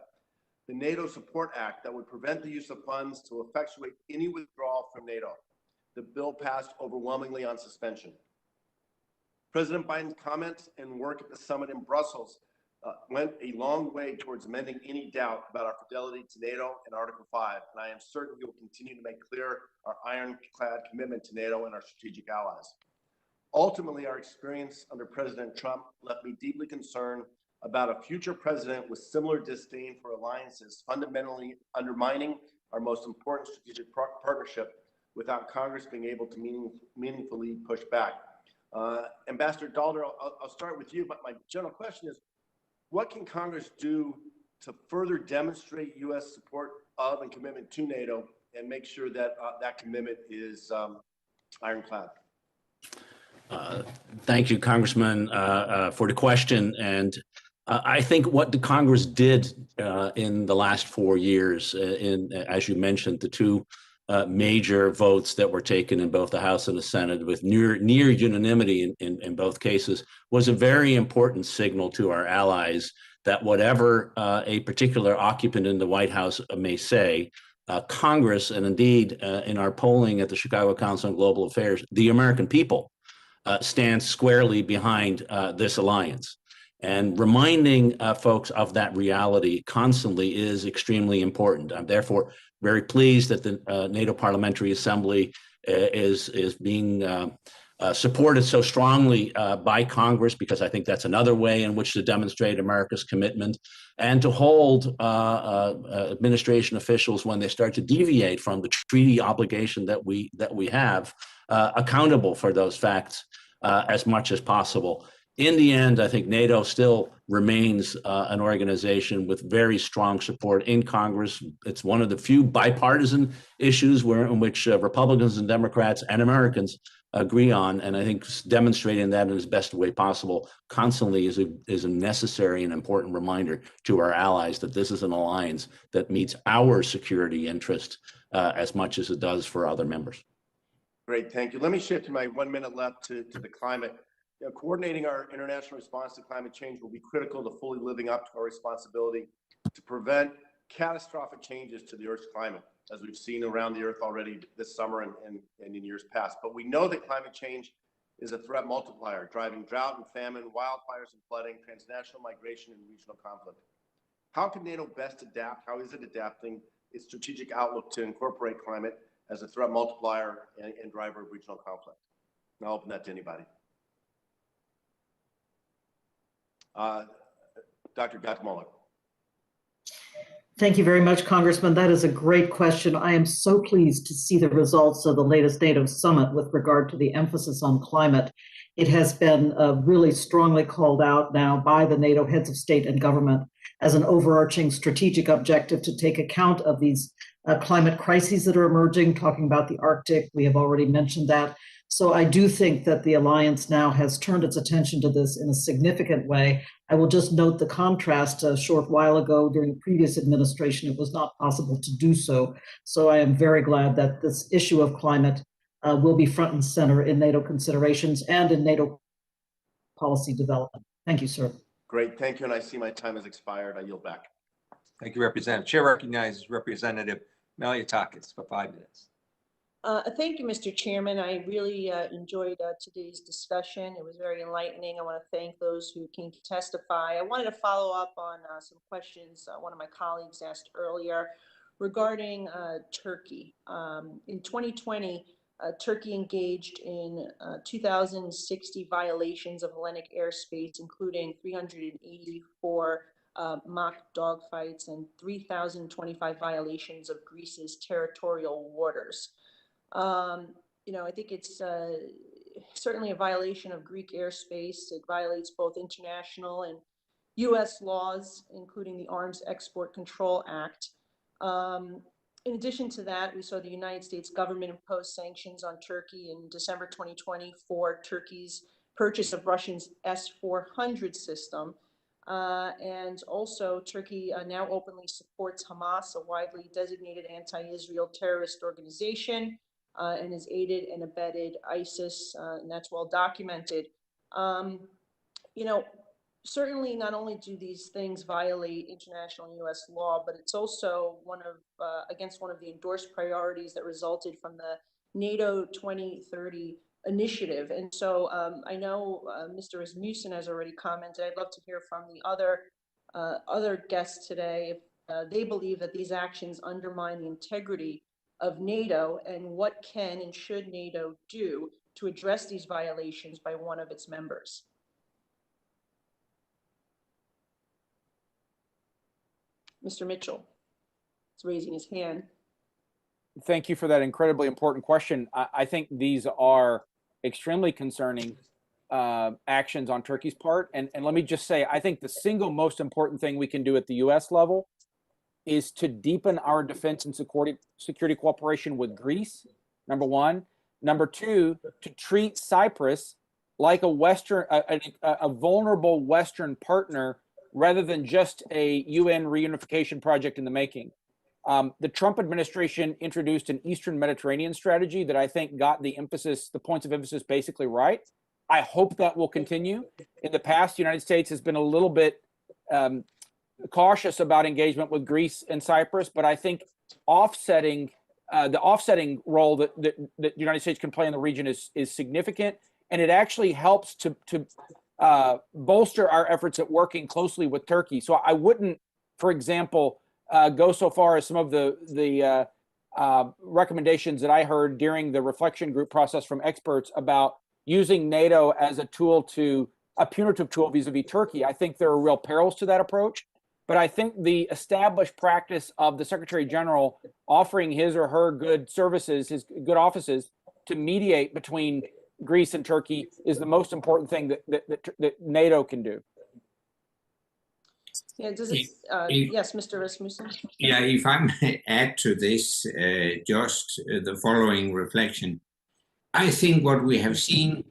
the NATO Support Act that would prevent the use of funds to effectuate any withdrawal from NATO. The bill passed overwhelmingly on suspension. President Biden's comments and work at the summit in Brussels went a long way towards amending any doubt about our fidelity to NATO and Article 5, and I am certain we will continue to make clear our ironclad commitment to NATO and our strategic allies. Ultimately, our experience under President Trump left me deeply concerned about a future president with similar disdain for alliances, fundamentally undermining our most important strategic partnership without Congress being able to meaningfully push back. Ambassador Daalder, I'll start with you, but my general question is, what can Congress do to further demonstrate U.S. support of and commitment to NATO and make sure that that commitment is ironclad? Thank you, Congressman, for the question. And I think what the Congress did in the last 4 years, as you mentioned, the two major votes that were taken in both the House and the Senate with near unanimity in both cases, was a very important signal to our allies that whatever a particular occupant in the White House may say, Congress, and indeed in our polling at the Chicago Council on Global Affairs, the American people stand squarely behind this alliance. And reminding folks of that reality constantly is extremely important. I'm therefore very pleased that the NATO Parliamentary Assembly is being supported so strongly by Congress, because I think that's another way in which to demonstrate America's commitment and to hold administration officials, when they start to deviate from the treaty obligation that we have, accountable for those facts as much as possible. In the end, I think NATO still remains an organization with very strong support in Congress. It's one of the few bipartisan issues in which Republicans and Democrats and Americans agree on, and I think demonstrating that in as best way possible constantly is a necessary and important reminder to our allies that this is an alliance that meets our security interest as much as it does for other members. Great, thank you. Let me shift in my 1 minute left to the climate. Coordinating our international response to climate change will be critical to fully living up to our responsibility to prevent catastrophic changes to the Earth's climate, as we've seen around the Earth already this summer and in years past. But we know that climate change is a threat multiplier, driving drought and famine, wildfires and flooding, transnational migration, and regional conflict. How can NATO best adapt? How is it adapting its strategic outlook to incorporate climate as a threat multiplier and driver of regional conflict? And I'll open that to anybody. Dr. Gottemoeller. Thank you very much, Congressman. That is a great question. I am so pleased to see the results of the latest NATO summit with regard to the emphasis on climate. It has been really strongly called out now by the NATO heads of state and government as an overarching strategic objective to take account of these climate crises that are emerging, talking about the Arctic. We have already mentioned that. So I do think that the alliance now has turned its attention to this in a significant way. I will just note the contrast. A short while ago during the previous administration, it was not possible to do so. So I am very glad that this issue of climate will be front and center in NATO considerations and in NATO policy development. Thank you, sir. Great, thank you. And I see my time has expired. I yield back. Thank you, Representative. Chair recognizes Representative Malliotakis for 5 minutes. Thank you, Mr. Chairman. I really enjoyed today's discussion. It was very enlightening. I want to thank those who came to testify. I wanted to follow up on some questions one of my colleagues asked earlier regarding Turkey. In 2020, Turkey engaged in 2,060 violations of Hellenic airspace, including 384 mock dogfights and 3,025 violations of Greece's territorial waters. I think it's certainly a violation of Greek airspace. It violates both international and U.S. laws, including the Arms Export Control Act. In addition to that, we saw the United States government impose sanctions on Turkey in December 2020 for Turkey's purchase of Russia's S-400 system. And also, Turkey now openly supports Hamas, a widely designated anti-Israel terrorist organization, and has aided and abetted ISIS, and that's well documented. Certainly not only do these things violate international and U.S. law, but it's also against one of the endorsed priorities that resulted from the NATO 2030 initiative. And so I know Mr. Rasmussen has already commented. I'd love to hear from the other guests today if they believe that these actions undermine the integrity of NATO, and what can and should NATO do to address these violations by one of its members. Mr. Mitchell is raising his hand. Thank you for that incredibly important question. I think these are extremely concerning actions on Turkey's part. And let me just say, I think the single most important thing we can do at the U.S. level is to deepen our defense and security cooperation with Greece, number one. Number two, to treat Cyprus like a vulnerable Western partner rather than just a UN reunification project in the making. The Trump administration introduced an Eastern Mediterranean strategy that I think got the points of emphasis basically right. I hope that will continue. In the past, the United States has been a little bit cautious about engagement with Greece and Cyprus, but I think the offsetting role that the United States can play in the region is significant, and it actually helps to bolster our efforts at working closely with Turkey. So I wouldn't, for example, go so far as some of the recommendations that I heard during the reflection group process from experts about using NATO as a punitive tool vis-a-vis Turkey. I think there are real perils to that approach. But I think the established practice of the Secretary General offering his or her good services, his good offices, to mediate between Greece and Turkey is the most important thing that NATO can do. Yeah, yes, Mr. Rasmussen. Yeah, if I may add to this, just the following reflection. I think what we have seen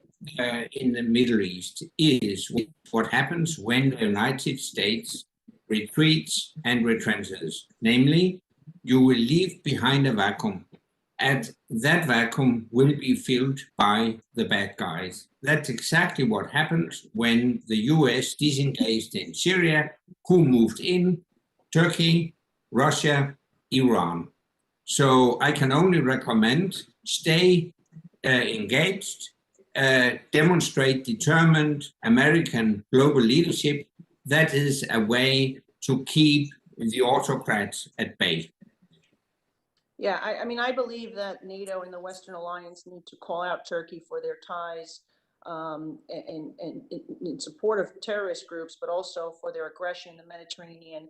in the Middle East is what happens when the United States retreats and retrenches. Namely, you will leave behind a vacuum, and that vacuum will be filled by the bad guys. That's exactly what happened when the US disengaged in Syria. Who moved in? Turkey, Russia, Iran. So I can only recommend stay engaged, demonstrate determined American global leadership. That is a way to keep the autocrats at bay. Yeah, I mean, I believe that NATO and the Western Alliance need to call out Turkey for their ties in support of terrorist groups, but also for their aggression in the Mediterranean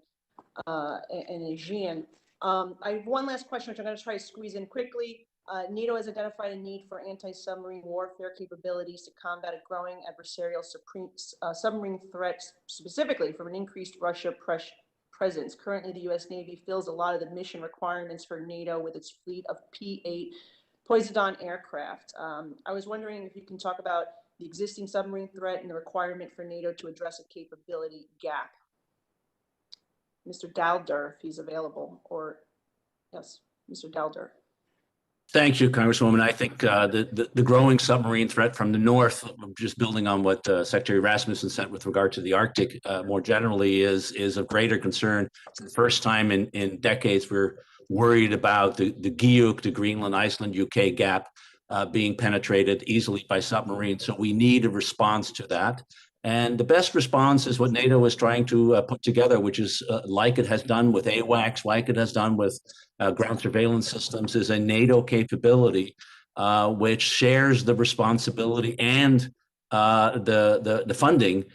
and Aegean. I have one last question, which I'm going to try to squeeze in quickly. NATO has identified a need for anti-submarine warfare capabilities to combat a growing adversarial submarine threat, specifically from an increased Russia presence. Currently, the U.S. Navy fills a lot of the mission requirements for NATO with its fleet of P-8 Poseidon aircraft. I was wondering if you can talk about the existing submarine threat and the requirement for NATO to address a capability gap. Mr. Daalder, if he's available, or yes, Mr. Daalder. Thank you, Congresswoman. I think the growing submarine threat from the north, just building on what Secretary Rasmussen said with regard to the Arctic more generally, is of greater concern. For the first time in decades, we're worried about the GIUK, the Greenland, Iceland, UK gap being penetrated easily by submarines. So we need a response to that. And the best response is what NATO is trying to put together, which is like it has done with AWACS, like it has done with ground surveillance systems, is a NATO capability which shares the responsibility and the funding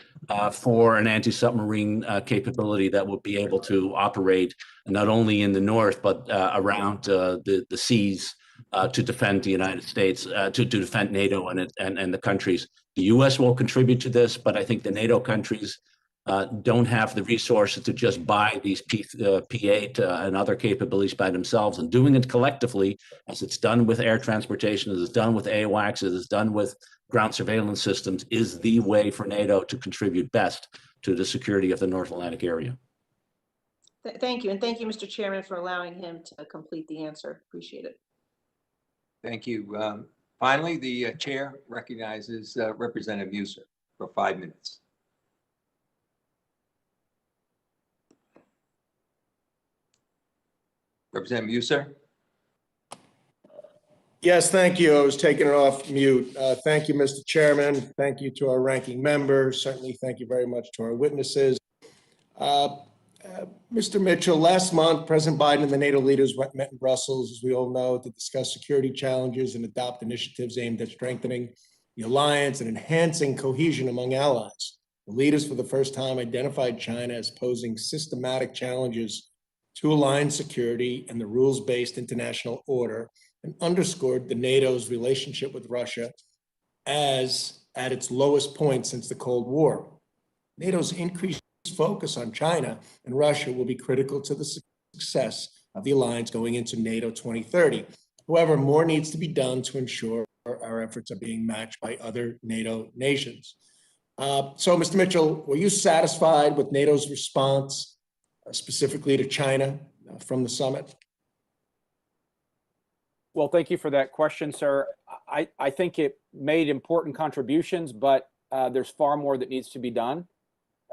for an anti-submarine capability that will be able to operate not only in the north, but around the seas to defend the United States, to defend NATO and the countries. The U.S. will contribute to this, but I think the NATO countries don't have the resources to just buy these P-8 and other capabilities by themselves, and doing it collectively, as it's done with air transportation, as it's done with AWACS, as it's done with ground surveillance systems, is the way for NATO to contribute best to the security of the North Atlantic area. Thank you. And thank you, Mr. Chairman, for allowing him to complete the answer. Appreciate it. Thank you. Finally, the chair recognizes Representative Muser for 5 minutes. Representative Muser. Yes, thank you. I was taking it off mute. Thank you, Mr. Chairman. Thank you to our ranking members. Certainly, thank you very much to our witnesses. Mr. Mitchell, last month, President Biden and the NATO leaders met in Brussels, as we all know, to discuss security challenges and adopt initiatives aimed at strengthening the alliance and enhancing cohesion among allies. The leaders, for the first time, identified China as posing systematic challenges to alliance security and the rules-based international order, and underscored the NATO's relationship with Russia as at its lowest point since the Cold War. NATO's increased focus on China and Russia will be critical to the success of the alliance going into NATO 2030. However, more needs to be done to ensure our efforts are being matched by other NATO nations. So, Mr. Mitchell, were you satisfied with NATO's response, specifically to China, from the summit? Well, thank you for that question, sir. I think it made important contributions, but there's far more that needs to be done.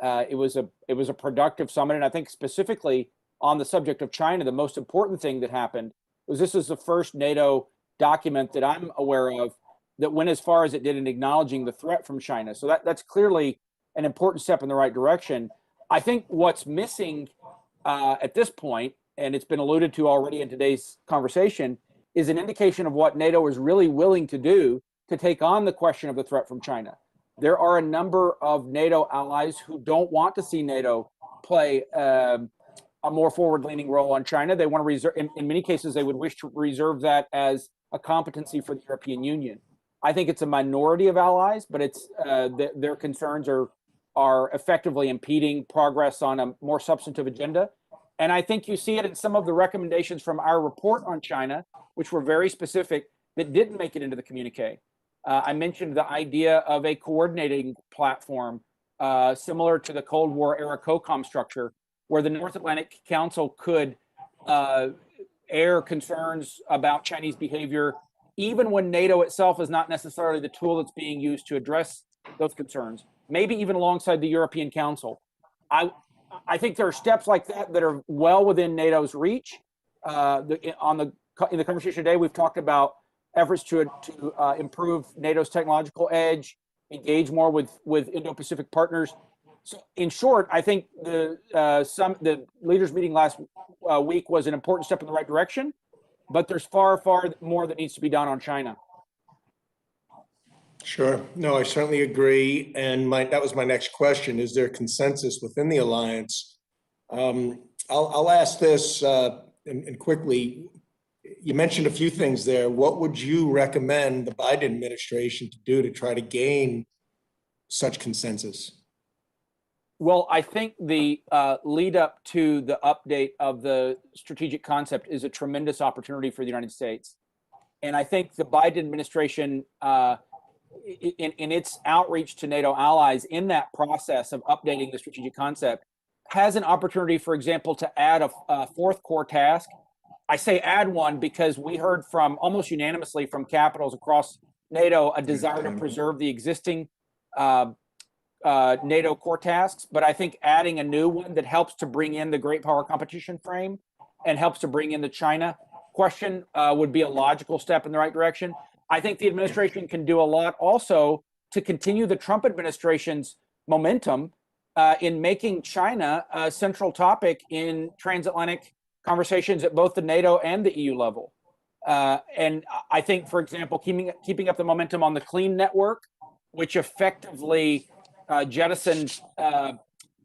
It was a productive summit, and I think specifically on the subject of China, the most important thing that happened was this is the first NATO document that I'm aware of that went as far as it did in acknowledging the threat from China. So that's clearly an important step in the right direction. I think what's missing at this point, and it's been alluded to already in today's conversation, is an indication of what NATO is really willing to do to take on the question of the threat from China. There are a number of NATO allies who don't want to see NATO play a more forward-leaning role on China. They want to reserve, in many cases, they would wish to reserve that as a competency for the European Union. I think it's a minority of allies, but it's their concerns are effectively impeding progress on a more substantive agenda. And I think you see it in some of the recommendations from our report on China, which were very specific, that didn't make it into the communique. I mentioned the idea of a coordinating platform similar to the Cold War era COCOM structure, where the North Atlantic Council could air concerns about Chinese behavior, even when NATO itself is not necessarily the tool that's being used to address those concerns, maybe even alongside the European Council. I think there are steps like that that are well within NATO's reach. In the conversation today, we've talked about efforts to improve NATO's technological edge, engage more with Indo-Pacific partners. So, in short, I think the leaders' meeting last week was an important step in the right direction, but there's far, far more that needs to be done on China. Sure. No, I certainly agree. And that was my next question. Is there consensus within the alliance? I'll ask this and quickly. You mentioned a few things there. What would you recommend the Biden administration to do to try to gain such consensus? Well, I think the lead up to the update of the strategic concept is a tremendous opportunity for the United States. And I think the Biden administration, in its outreach to NATO allies in that process of updating the strategic concept, has an opportunity, for example, to add a fourth core task. I say add one because we heard from almost unanimously from capitals across NATO a desire to preserve the existing NATO core tasks, but I think adding a new one that helps to bring in the great power competition frame and helps to bring in the China question would be a logical step in the right direction. I think the administration can do a lot also to continue the Trump administration's momentum in making China a central topic in transatlantic conversations at both the NATO and the EU level. And I think, for example, keeping up the momentum on the Clean Network, which effectively jettisoned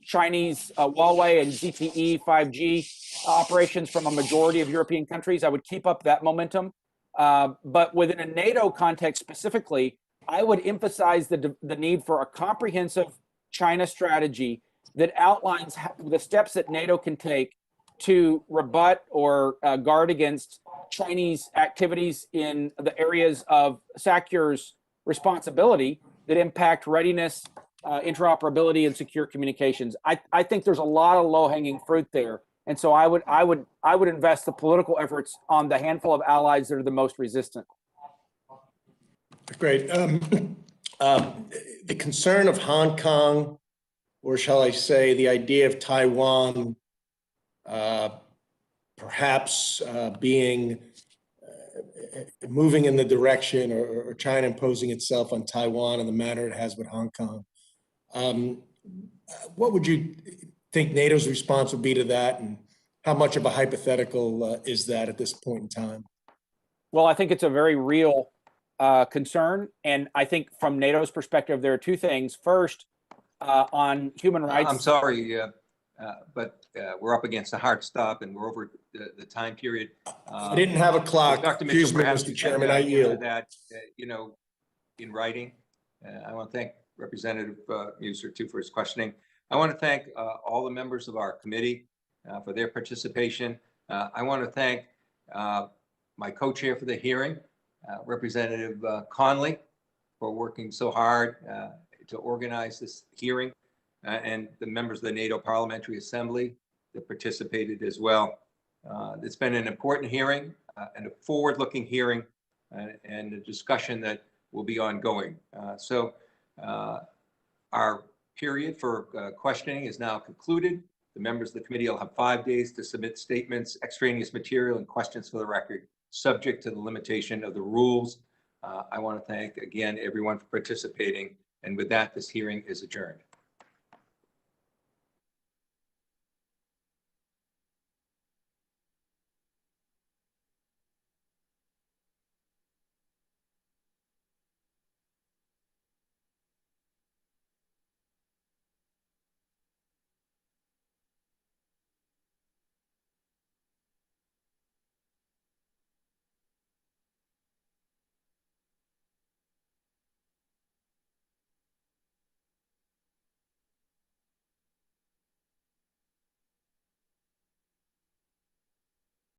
Chinese Huawei and ZTE 5G operations from a majority of European countries. I would keep up that momentum. But within a NATO context specifically, I would emphasize the need for a comprehensive China strategy that outlines the steps that NATO can take to rebut or guard against Chinese activities in the areas of SACEUR's responsibility that impact readiness, interoperability, and secure communications. I think there's a lot of low-hanging fruit there, and so I would invest the political efforts on the handful of allies that are the most resistant. Great. The concern of Hong Kong, or shall I say, the idea of Taiwan, perhaps moving in the direction or China imposing itself on Taiwan in the manner it has with Hong Kong. What would you think NATO's response would be to that, and how much of a hypothetical is that at this point in time? Well, I think it's a very real concern, and I think from NATO's perspective, there are two things. First, on human rights. I'm sorry, but we're up against a hard stop, and we're over the time period. I didn't have a clock. Excuse me, Mr. Chairman, I yield. That, in writing, I want to thank Representative Muser too for his questioning. I want to thank all the members of our committee for their participation. I want to thank my co-chair for the hearing, Representative Conley, for working so hard to organize this hearing, and the members of the NATO Parliamentary Assembly that participated as well. It's been an important hearing and a forward-looking hearing and a discussion that will be ongoing. So our period for questioning is now concluded. The members of the committee will have 5 days to submit statements, extraneous material, and questions for the record, subject to the limitation of the rules. I want to thank again everyone for participating. And with that, this hearing is adjourned.